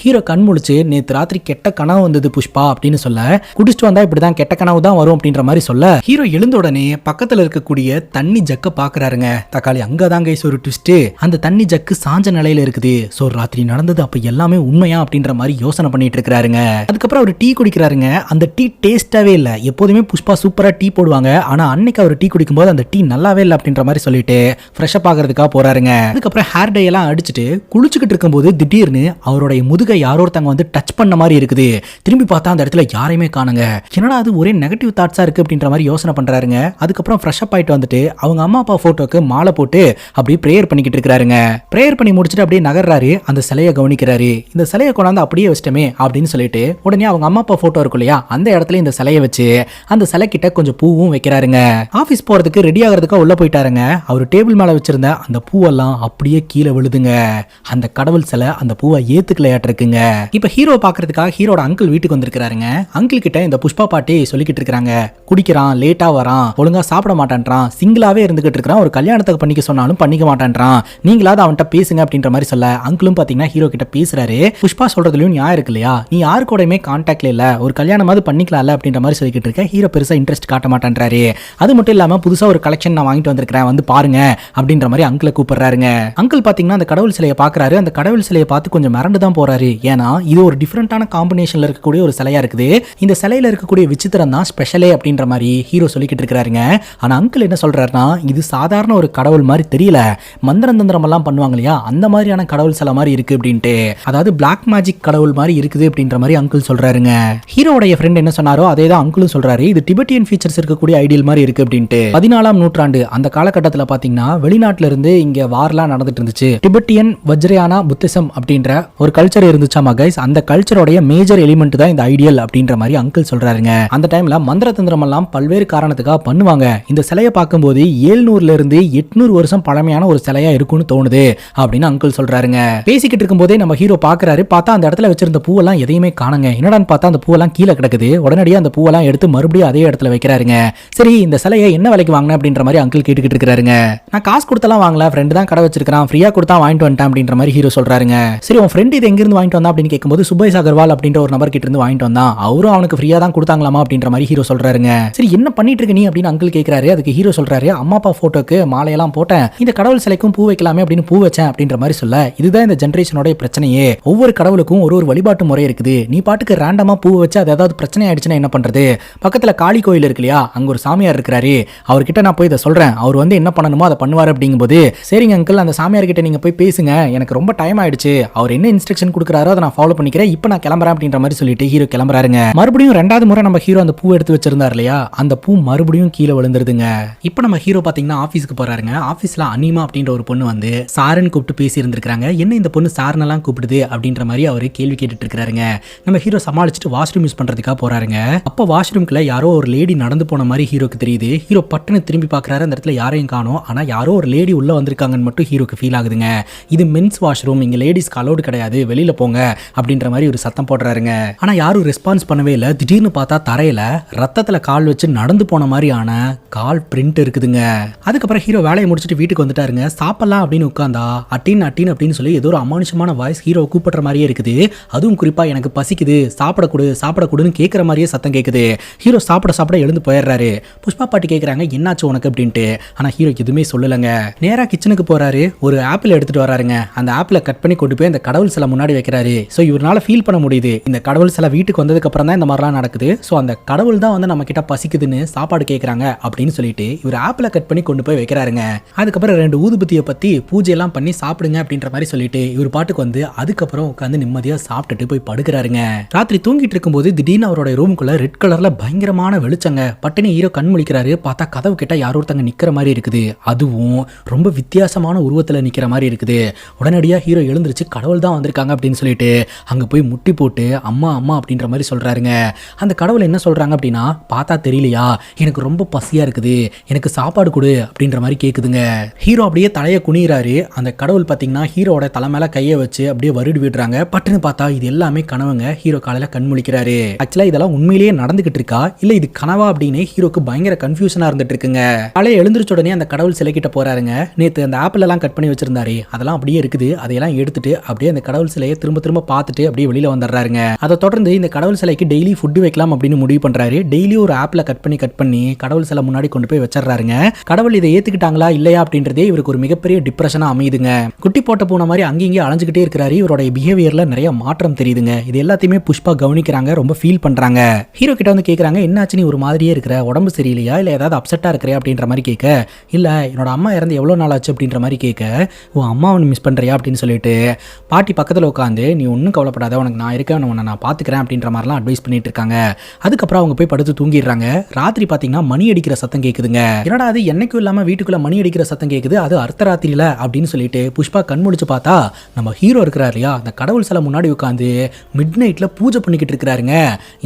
ஹீரோ கண் முழிச்சு நேத்து ராத்திரி கெட்ட கனவு வந்தது புஷ்பா அப்படின்னு சொல்ல, குடிச்சிட்டு வந்தா இப்படிதான் கெட்ட கனவு தான் வரும் அப்படின்ற மாதிரி சொல்ல, ஹீரோ எழுந்த உடனே பக்கத்துல இருக்கக்கூடிய தண்ணி ஜக்க பாக்குறாருங்க. தக்காளி அங்கதாங்க ஒரு ட்விஸ்ட், அந்த தண்ணி ஜக்கு சாஞ்ச நிலையில இருக்குது. சோ ராத்திரி நடந்தது அப்ப எல்லாமே உண்மையா அப்படின்ற மாதிரி யோசனை பண்ணிட்டு இருக்காருங்க. அதுக்கப்புறம் அவர் டீ குடிக்கிறாருங்க. அந்த டீ டேஸ்டாவே இல்ல. எப்போதுமே புஷ்பா சூப்பரா டீ போடுவாங்க, ஆனா அன்னைக்கு அவர் டீ குடிக்கும் போது அந்த டீ நல்லாவே இல்லை அப்படின்ற மாதிரி சொல்லிட்டு ஃப்ரெஷ் அப் ஆகிறதுக்காக போறாருங்க. அதுக்கப்புறம் ஹேர் டை எல்லாம் அடிச்சுட்டு குளிச்சுக்கிட்டு இருக்கும்போது திடீர்னு அவருடைய முதுகை யாரோ ஒருத்தங்க வந்து டச் பண்ண மாதிரி இருக்குது. திரும்பி பார்த்தா அந்த இடத்துல யாரையுமே காணுங்க. என்னடா அது ஒரே நெகட்டிவ் தாட்ஸா இருக்கு அப்படின்ற மாதிரி யோசனை பண்றாருங்க. அதுக்கப்புறம் ஃப்ரெஷ் அப் ஆயிட்டு வந்துட்டு அவங்க அம்மா அப்பா போட்டோக்கு மாலை போட்டு அப்படியே பிரேயர் பண்ணிக்கிட்டு இருக்காருங்க. பிரேயர் பண்ணி முடிச்சுட்டு அப்படியே நகர்றாரு. அந்த சிலையை கவனிக்கிறாரு. இந்த சிலையை கொண்டாந்து அப்படியே வச்சிட்டமே அப்படின்னு சொல்லிட்டு உடனே அவங்க அம்மா அப்பா போட்டோ இருக்கும் இல்லையா, அந்த இடத்துல இந்த சிலையை வச்சு அந்த சிலை கிட்ட கொஞ்சம் பூவும் வைக்கிறாருங்க. ஆபீஸ் போறதுக்கு ரெடி ஆகிறதுக்கு உள்ள போயிட்டாருங்க. அவர் டேபிள் மேல வச்சிருந்த அந்த பூவெல்லாம் அப்படியே கீழே விழுதுங்க. அந்த கடவுள் சிலை அந்த பூவை ஏத்துக்கலையாட்டு இருக்குங்க. இப்ப ஹீரோ பாக்குறதுக்காக ஹீரோட அங்கிள் வீட்டுக்கு வந்திருக்காருங்க. அங்கிள் கிட்ட இந்த புஷ்பா பாட்டி சொல்லிக்கிட்டு இருக்காங்க, குடிக்கிறான், லேட்டா வரான், ஒழுங்கா சாப்பிட மாட்டான்றான், சிங்கிளாவே இருந்துகிட்டு இருக்கான், ஒரு கல்யாணத்துக்கு பண்ணிக்க சொன்னாலும் பண்ணிக்க மாட்டான்றான், நீங்களாவது அவன்கிட்ட பேசுங்க அப்படின்ற மாதிரி சொல்ல, அங்கிளும் பாத்தீங்கன்னா ஹீரோ கிட்ட பேசுறாரு. புஷ்பா சொல்றதுலயும் நியாயம் இருக்கு இல்லையா, நீ யாரு கூடயுமே கான்டாக்ட்ல இல்ல, ஒரு கல்யாணமாவது பண்ணிக்கலாம்ல அப்படின்ற மாதிரி சொல்லிக்கிட்டு இருக்க. ஹீரோ பெருசா இன்ட்ரெஸ்ட் காட்ட மாட்டான்றாரு. அது மட்டும் இல்லாம புதுசா ஒரு கலெக்ஷன் நான் வாங்கிட்டு வந்திருக்கிறேன், வந்து பாருங்க அப்படின்ற மாதிரி அங்கிளை கூப்பிடுறாருங்க. அங்கிள் பாத்தீங்கன்னா அந்த கடவுள் சிலையை பாக்குறாரு. அந்த கடவுள் சிலையை பார்த்து கொஞ்சம் மிரண்டு தான் போறாரு. ஏன்னா இது ஒரு டிஃபரெண்டான காம்பினேஷன்ல இருக்கக்கூடிய ஒரு சிலையா இருக்குது. இந்த சிலையில இருக்கக்கூடிய விசித்திரம் தான் ஸ்பெஷலே அப்படின்ற மாதிரி ஹீரோ சொல்லிக்கிட்டு இருக்காருங்க. ஆனா அங்கிள் என்ன சொல்றாருன்னா, இது சாதாரண ஒரு கடவுள் மாதிரி தெரியல, மந்திரம் தந்திரம் எல்லாம் பண்ணுவாங்க இல்லையா, அந்த மாதிரியான கடவுள் சிலை மாதிரி இருக்கு அப்படின்ட்டு, அதாவது பிளாக் மேஜிக் கடவுள் மாதிரி இருக்குது அப்படின்ற மாதிரி அங்கிள் சொல்றாருங்க. ஹீரோடைய ஃப்ரெண்ட் என்ன சொன்னாரோ அதே தான் அங்கிளும் சொல்றாரு. இது டிபெட்டியன் ஃபீச்சர்ஸ் இருக்கக்கூடிய ஐடியல் மாதிரி இருக்கு அப்படின்ட்டு. 14ஆம் நூற்றாண்டு அந்த காலகட்டத்தில் பாத்தீங்கன்னா வெளிநாட்டுல இருந்து இங்க வார்லாம் நடந்துட்டு இருந்துச்சு. டிபெட்டியன் வஜ்ரயானா புத்திசம் அப்படின்ற ஒரு கல்ச்சர் இருந்துச்சாமா கைஸ். அந்த கல்ச்சரோடைய மேஜர் எலிமெண்ட் தான் இந்த ஐடியல் அப்படின்ற மாதிரி அங்கிள் சொல்றாருங்க. அந்த டைம்ல மந்திர தந்திரம் எல்லாம் பல்வேறு காரணத்துக்காக பண்ணுவாங்க. இந்த சிலையை பார்க்கும்போது 700ல இருந்து 800 வருஷம் பழமையான ஒரு சிலையா இருக்கும்னு தோணுது அப்படின்னு அங்கிள் சொல்றாருங்க. பேசிக்கிட்டு இருக்கும்போதே நம்ம ஹீரோ பாக்குறாரு. பார்த்தா அந்த இடத்துல வச்சிருந்த பூவெல்லாம் எதையுமே காணுங்க. என்னடான்னு பார்த்தா அந்த பூவெல்லாம் கீழே கிடக்குது. உடனடியாக அந்த பூவெல்லாம் எடுத்து மறுபடியும் அதே இடத்துல வைக்கிறாருங்க. சரி இந்த சிலையை என்ன விலைக்கு வாங்கின அப்படின்ற மாதிரி அங்கிள் கேட்டுக்கிட்டு இருக்காருங்க. நான் காசு கொடுத்தலாம் வாங்கல, ஃப்ரெண்டு தான் கடை வச்சிருக்கான், ஃப்ரீயா கொடுத்தா வாங்கிட்டு வந்துட்டேன் அப்படின்ற மாதிரி ஹீரோ சொல்றாருங்க. சரி உன் ஃப்ரெண்ட் இது எங்கிருந்து வாங்கிட்டு வந்தா அப்படின்னு கேட்கும்போது சுபேஷ் அகர்வால் அப்படின்ற ஒரு நபர் கிட்ட இருந்து வாங்கிட்டு வந்தான், அவரும் அவனுக்கு ஃப்ரீயா தான் கொடுத்தாங்களாமா அப்படின்ற மாதிரி ஹீரோ சொல்றாருங்க. சரி என்ன பண்ணிட்டு இருக்க நீ அப்படின்னு அங்கிள் கேட்கிறாரு. அதுக்கு ஹீரோ சொல்றாரு, அம்மா அப்பா போட்டோக்கு மாலையெல்லாம் போட்டேன், இந்த கடவுள் சிலைக்கும் பூ வைக்கலாமே அப்படின்னு பூ வச்சேன் அப்படின்ற மாதிரி சொல்ல, இதுதான் இந்த ஜெனரேஷனோட பிரச்சனையே, ஒவ்வொரு கடவுளுக்கும் ஒரு வழிபாட்டு முறை இருக்குது, நீ பாட்டுக்கு ரேண்டமா பூ வச்சு அது ஏதாவது பிரச்சனை ஆயிடுச்சுன்னா என்ன பண்றது, பக்கத்துல காளி கோயில் இருக்கு இல்லையா, அங்க ஒரு சாமியார் இருக்கிறாரு, அவர்கிட்ட நான் போய் இதை சொல்றேன், அவர் வந்து என்ன பண்ணணுமோ அதை பண்ணுவார் அப்படிங்கும்போது, சரிங்க அங்கிள் அந்த சாமியார் கிட்ட நீங்க போய் பேசுங்க, எனக்கு ரொம்ப டைம் ஆயிடுச்சு, அவர் என்ன இன்ஸ்ட்ரக்ஷன் கொடுக்குறாரோ அதை நான் ஃபாலோ பண்ணிக்கிறேன், இப்போ நான் கிளம்புறேன் அப்படின்ற மாதிரி சொல்லிட்டு ஹீரோ கிளம்புறாருங்க. மறுபடியும் ரெண்டாவது முறை நம்ம ஹீரோ அந்த பூ எடுத்து வச்சிருந்தார் இல்லையா, அந்த பூ மறுபடியும் கீழே விழுந்துருதுங்க. இப்போ நம்ம ஹீரோ பாத்தீங்கன்னா ஆபீஸ்க்கு போறாருங்க. ஆபீஸ்ல அனிமா அப்படின்ற ஒரு பொண்ணு வந்து சாரன் கூப்பிட்டு பேசி இருந்திருக்காங்க. என்ன இந்த பொண்ணு சாரனெல்லாம் கூப்பிடுது அப்படின்ற மாதிரி அவரு கேள்வி கேட்டுட்டு இருக்காருங்க. நம்ம ஹீரோ சமாளிச்சுட்டு வாஷ்ரூம் யூஸ் பண்றதுக்காக போறாருங்க. அப்போ வாஷ்ரூம்குள்ள யாரோ ஒரு லேடி நடந்து போன மாதிரி ஹீரோக்கு தெரியுது. ஹீரோ பட்டுன்னு திரும்பி பாக்குறாரு. அந்த இடத்துல யாரையும் காணோம். ஆனா யாரோ ஒரு லேடி உள்ள வந்திருக்காங்கன்னு மட்டும் ஹீரோக்கு ஃபீல் ஆகுதுங்க. இது மென்ஸ் வாஷ்ரூம், இங்க லேடிஸ்க்கு அலோடு கிடையாது, வெளியில போங்க அப்படின்ற மாதிரி ஒரு சத்தம் போடுறாருங்க. ஆனா யாரும் ரெஸ்பான்ஸ் பண்ணவே இல்லை. திடீர்னு பார்த்தா தரையில ரத்தத்துல கால் வச்சு நடந்து போன மாதிரியான கால் பிரிண்ட் இருக்குதுங்க. அதுக்கப்புறம் ஹீரோ வேலையை முடிச்சுட்டு வீட்டுக்கு வந்துட்டாருங்க. சாப்பிடலாம் அப்படின்னு உட்கார்ந்தா அட்டின் அட்டின் அப்படின்னு சொல்லி ஏதோ ஒரு அமானுஷமான வாய்ஸ் ஹீரோ கூப்பிடுற மாதிரியே இருக்குது. அதுவும் குறிப்பா எனக்கு பசிக்குது, சாப்பிடக்கூடுன்னு கேட்குற மாதிரியே சத்தம் கேட்குது. ஹீரோ சாப்பிட எழுந்து போயிடுறாரு. புஷ்பா பாட்டி கேட்குறாங்க என்னாச்சு உனக்கு அப்படின்ட்டு. ஆனா ஹீரோ எதுவுமே சொல்லலைங்க. நேரா கிச்சனுக்கு போறாரு. ஒரு ஆப்பிள் எடுத்துட்டு வராருங்க. அந்த ஆப்பிளை கட் பண்ணி கொண்டு போய் அந்த கடவுள் சிலை முன்னாடி வைக்கிறாரு. ஸோ இவரால் ஃபீல் பண்ண முடியுது, இந்த கடவுள் சிலை வீட்டுக்கு வந்ததுக்கு அப்புறம் தான் இந்த மாதிரிலாம் நடக்குது. ஸோ அந்த கடவுள் தான் வந்து நம்ம கிட்ட பசிக்குதுன்னு சாப்பாடு கேட்குறாங்க அப்படின்னு சொல்லிட்டு இவர் ஆப்பிளை கட் பண்ணி கொண்டு போய் வைக்கிறாருங்க. அதுக்கப்புறம் 2 ஊதுபத்தியை பத்தி பூஜையெல்லாம் பண்ணி சாப்பிடுங்க அப்படின்ற மாதிரி சொல்லிட்டு இவர் பாட்டுக்கு வந்து அதுக்கப்புறம் உட்காந்து நிம்மதியா சாப்பிட்டுட்டு போய் படுக்கிறாருங்க. ராத்திரி தூங்கிட்டு இருக்கும்போது திடீர்னு அவரோட ரூமுக்குள்ள ரெட் கலர்ல பயங்கரமான வெளிச்சங்க. பட்டுன்னு ஹீரோ கண் முழிக்கிறாரு. பார்த்தா கதவு கிட்ட யாரோ ஒருத்தங்க நிக்கிற மாதிரி இருக்குது. அதுவும் ரொம்ப வித்தியாசமான உருவத்துல நிக்கிற மாதிரி இருக்குது. உடனடியா ஹீரோ எழுந்திருச்சு கடவுள் தான் வந்திருக்காங்க அப்படின்னு சொல்லிட்டு அங்க போய் முட்டி போட்டு அம்மா அம்மா அப்படின்ற மாதிரி சொல்றாருங்க. அந்த கடவுள் என்ன சொல்றாங்க அப்படின்னா, பார்த்தா தெரியலையா, எனக்கு ரொம்ப பசியா இருக்குது, எனக்கு சாப்பாடு சாப்பாடு கொடு அப்படின்ற மாதிரி கேக்குதுங்க. ஹீரோ அப்படியே தலையை குனிறாரு. அந்த கடவுள் பாத்தீங்கன்னா ஹீரோட தலை மேல கையை வச்சு அப்படியே வருடி விடுறாங்க. பட்டுன்னு பார்த்தா இது எல்லாமே கனவுங்க. ஹீரோ காலையில கண் முழிக்கிறாரு. ஆக்சுவலா இதெல்லாம் உண்மையிலேயே நடந்துகிட்டு இருக்கா இல்ல இது கனவா அப்படின்னு ஹீரோக்கு பயங்கர கன்ஃபியூஷனா இருந்துட்டு இருக்குங்க. காலையில எழுந்திருச்ச உடனே அந்த கடவுள் சிலை கிட்ட போறாருங்க. நேத்து அந்த ஆப்பிள் எல்லாம் கட் பண்ணி வச்சிருந்தாரு, அதெல்லாம் அப்படியே இருக்குது. அதையெல்லாம் எடுத்துட்டு அப்படியே அந்த கடவுள் சிலையை திரும்ப திரும்ப பார்த்துட்டு அப்படியே வெளியில வந்துடுறாருங்க. அதை தொடர்ந்து இந்த கடவுள் சிலைக்கு டெய்லி ஃபுட் வைக்கலாம் அப்படின்னு முடிவு பண்றாரு. டெய்லி ஒரு ஆப்பிள கட் பண்ணி கடவுள் சிலை முன்னாடி கொண்டு போய் வச்சிடறாருங்க. கடவுள் இதை ஏத்துக்கிட்டாங்களா இல்லையா அப்படின்றதே இவருக்கு ஒரு மிகப்பெரிய டிப்ரெஷனா அமையுதுங்க. குட்டி போட்ட பூனை மாதிரி அங்கேயும் அலைஞ்சுக்கிட்டே இருக்கிறாரு. இவரோட பிஹேவியர்ல நிறைய மாற்றம் தெரியுதுங்க. இது எல்லாத்தையுமே புஷ்பா கவனிக்கிறாங்க, ரொம்ப ஃபீல் பண்றாங்க. ஹீரோ கிட்ட வந்து கேக்குறாங்க, என்னாச்சு நீ ஒரு மாதிரியே இருக்கிற, உடம்பு சரியில்லையா இல்ல ஏதாவது அப்செட்டா இருக்கிற அப்படின்ற மாதிரி கேட்க, இல்ல என்னோட அம்மா இறந்து எவ்வளவு நாள் ஆச்சு அப்படின்ற மாதிரி கேட்க, உன் அம்மாவை மிஸ் பண்றியா அப்படின்னு சொல்லிட்டு பாட்டி பக்கத்துல உட்காந்து நீ ஒன்னும் கவலைப்படாத, உனக்கு நான் இருக்கேன், உன்னை நான் பாத்துக்கிறேன் அப்படின்ற மாதிரிலாம் அட்வைஸ் பண்ணிட்டு இருக்காங்க. அதுக்கப்புறம் அவங்க போய் படுத்து தூங்கிடுறாங்க. ராத்திரி பாத்தீங்கன்னா மணி அடிக்கிற சத்தம் கேக்குதுங்க. என்னடா அது என்னைக்கும் இல்லாம வீட்டுக்குள்ள மணி அடிக்கிற சத்தம் கேக்குது, அது அர்த்தராத்திரியில அப்படின்னு சொல்லிட்டு புஷ்பா கண் முடிச்சு பார்த்தா நம்ம ஹீரோ இருக்கிறார் இல்லையா, அந்த கடவுள் சிலை முன்னாடி உட்காந்து மிட் நைட்ல பூஜை பண்ணிக்கிட்டு இருக்கிறாருங்க.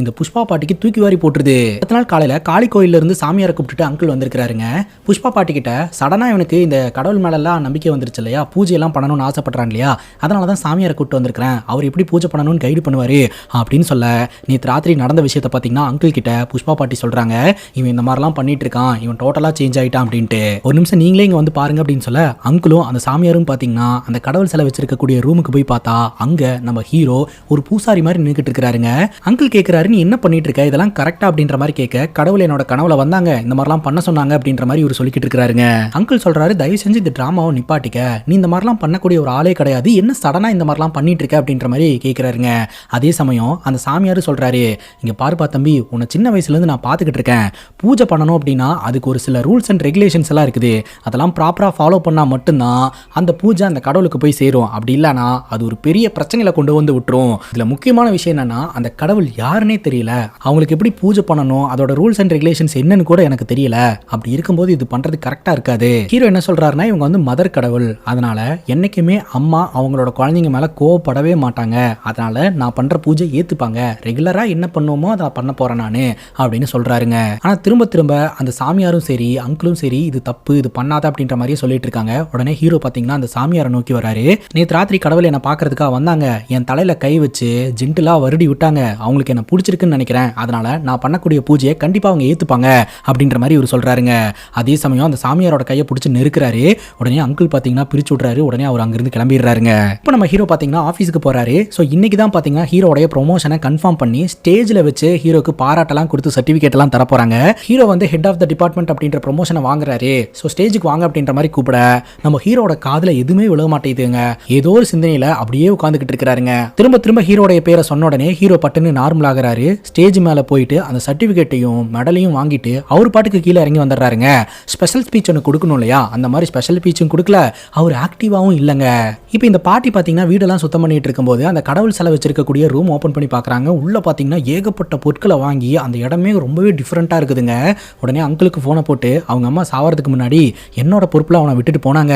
இந்த புஷ்பா பாட்டிக்கு தூக்கி வாரி போட்டுருது. அடுத்த நாள் காலையில காளி கோயில்ல இருந்து சாமியாரை கூப்பிட்டுட்டு அங்கிள் வந்திருக்காருங்க. புஷ்பா பாட்டி கிட்ட சடனா இவனுக்கு இந்த கடவுள் மேல எல்லாம் நம்பிக்கை வந்துருச்சு இல்லையா, பூஜை எல்லாம் பண்ணணும்னு ஆசைப்படுறான் இல்லையா, அதனாலதான் சாமியாரை கூப்பிட்டு வந்திருக்கிறேன், அவர் எப்படி பூஜை பண்ணணும்னு கைடு பண்ணுவாரு அப்படின்னு சொல்ல, நேற்று ராத்திரி நடந்த விஷயத்தை பாத்தீங்கன்னா அங்கிள் கிட்ட புஷ்பா பாட்டி சொல்றாங்க, இவன் இந்த மாதிரிலாம் பண்ணிட்டு இருக்கான், இவன் டோட்டலா சேஞ்ச் ஆயிட்டான் அப்படின்ட்டு. ஒரு நிமிஷம் நீங்களே இங்க வந்து பாருங்க அப்படின்னு சொல்ல, அங்கிளும் அந்த சாமியாரும் பாத்தீங்கன்னா அந்த கடவுள் சிலை வச்சிருக்கக்கூடிய ரூமுக்கு போய் பார்த்தா அங்க நம்ம ஹீரோ ஒரு பூசாரி மாதிரி நின்னுக்கிட்டு இருக்காருங்க. அங்கிள் கேட்கிறாரு, நீ என்ன பண்ணிட்டு இருக்க, இதெல்லாம் கரெக்டா அப்படின்ற மாதிரி கேட்க, கடவுள் என்னோட கனவுல வந்தாங்க, இந்த மாதிரிலாம் பண்ண சொன்னாங்க அப்படின்ற மாதிரி இவர் சொல்லிக்கிட்டு இருக்காருங்க. அங்கிள் சொல்றாரு, தயவு செஞ்சு இந்த டிராமாவை நிப்பாட்டிக்க, நீ இந்த மாதிரிலாம் பண்ணக்கூடிய ஒரு ஆளே கிடையாது, என்ன சடனா இந்த மாதிரிலாம் பண்ணிட்டு இருக்க அப்படின்ற மாதிரி கேட்கிறாருங்க. அதே சமயம் அந்த சாமியாரு சொல்றாரு, இங்க பாருப்பா தம்பி, உன்னை சின்ன வயசுல இருந்து நான் பாத்துக்கிட்டு இருக்கேன், பூஜை பண்ணணும் அப்படின்னா அதுக்கு ஒரு சில ரூல்ஸ் அண்ட் ரெகுலேஷன்ஸ் எல்லாம் இருக்குது, அதெல்லாம் ப்ராப்பரா ஃபாலோ பண்ணா மட்டும்தான் அந்த பூஜை அந்த கடவுளுக்கு போய் சேரும், அப்படி இல்லைனா அது ஒரு பெரிய பிரச்சனையில கொண்டு வந்து விட்டுரும். இதுல முக்கியமான விஷயம் என்னன்னா, அந்த கடவுள் யாருன்னே தெரியல, அவங்களுக்கு எப்படி பூஜை பண்ணணும், அதோட ரூல்ஸ் அண்ட் ரெகுலேஷன்ஸ் என்னன்னு கூட எனக்கு தெரியல, அப்படி இருக்கும்போது இது பண்றது கரெக்டா இருக்காது. ஹீரோ என்ன சொல்றாருன்னா, இவங்க வந்து மதர் கடவுள், அதனால என்னைக்குமே அம்மா அவங்களோட குழந்தைங்க மேல கோவப்படவே மாட்டாங்க, அதனால நான் பண்ற பூஜை ஏத்துப்பாங்க, ரெகுலரா என்ன பண்ணுவோமோ அதை பண்ண போறேன் நானு அப்படின்னு சொல்றாருங்க. ஆனா திரும்ப திரும்ப அந்த சாமியாரும் சரி அங்கிளும் சரி இது தப்பு, இது பண்ணாத அப்படின்ற மாதிரியே சொல்லிட்டு இருக்காங்க. உடனே ஹீரோ பாத்தீங்கன்னா அந்த சாமியாரை நோக்கி வராரு. நேற்று ராத்திரி கடவுள் என்ன பாக்குறதுக்காக வந்தாங்க, என் தலையில கை வச்சு ஜென்டிலா வருடி விட்டாங்க, அவங்களுக்கு என்ன பிடிச்சிருக்குன்னு நினைக்கிறேன், அதனால நான் பண்ணக்கூடிய பூஜையை கண்டிப்பா அவங்க ஏத்துப்பாங்க அப்படின்ற மாதிரி இவர் சொல்றாருங்க. அதே சமயம் அந்த சாமியாரோட கையை பிடிச்சி நெருக்கிறாரு. உடனே அங்கிள் பாத்தீங்கன்னா பிரிச்சு விடுறாரு. உடனே அவர் அங்கிருந்து கிளம்பிடுறாருங்க. இப்போ நம்ம ஹீரோ பாத்தீங்கன்னா ஆபீஸ்க்கு போறாரு. ஸோ இன்னைக்கு தான் பாத்தீங்கன்னா ஹீரோடைய ப்ரொமோஷனை கன்ஃபார்ம் பண்ணி ஸ்டேஜ்ல வச்சு ஹீரோக்கு பாராட்டெல்லாம் கொடுத்து சர்டிபிகேட் எல்லாம் தர போறாங்க. ஹீரோ வந்து ஹெட் ஆஃப் த டிபார்ட்மெண்ட் அப்படின்ற ப்ரொமோஷனை வாங்குறாரு. ஸோ ஸ்டேஜுக்கு வாங்க அப்படின்ற மாதிரி கூப்பிட நம்ம ஹீரோட காதுல எதுவுமே விழ மாட்டேங்குதுங்க. ஏதோ ஒரு சிந்தனையில அப்படியே உட்கார்ந்துகிட்டு இருக்கிறாருங்க. திரும்ப திரும்ப ஹீரோடைய பேரை சொன்ன உடனே ஹீரோ பட்டுன்னு நார்மல் ஆகிறாரு. ஸ்டேஜ் மேல போயிட்டு அந்த சர்டிபிகேட்டையும் மெடலையும் வாங்கிட்டு அவர் பாட்டுக்கு கீழே இறங்கி வந்துடுறாருங்க. ஸ்பெஷல் ஸ்பீச் ஒன்று கொடுக்கணும் இல்லையா, அந்த மாதிரி ஸ்பெஷல் ஸ்பீச்சும் கொடுக்கல, அவர் ஆக்டிவாவும் இல்லைங்க. இப்போ இந்த பாட்டி பாத்தீங்கன்னா வீடெல்லாம் சுத்தம் பண்ணிட்டு இருக்கும்போது அந்த கடவுள் சிலை வச்சிருக்கக்கூடிய ரூம் ஓப்பன் பண்ணி பாக்குறாங்க. உள்ள பாத்தீங்கன்னா ஏகப்பட்ட பொருட்களை வாங்கி அந்த இடமே ரொம்பவே டிஃப்ரெண்டா இருக்குதுங்க. உடனே அங்கிளுக்கு போனை போட்டு அவங்க அம்மா சாவறதுக்கு முன்னாடி என்னோட பொறுப்புல அவனை விட்டுட்டு போனாங்க,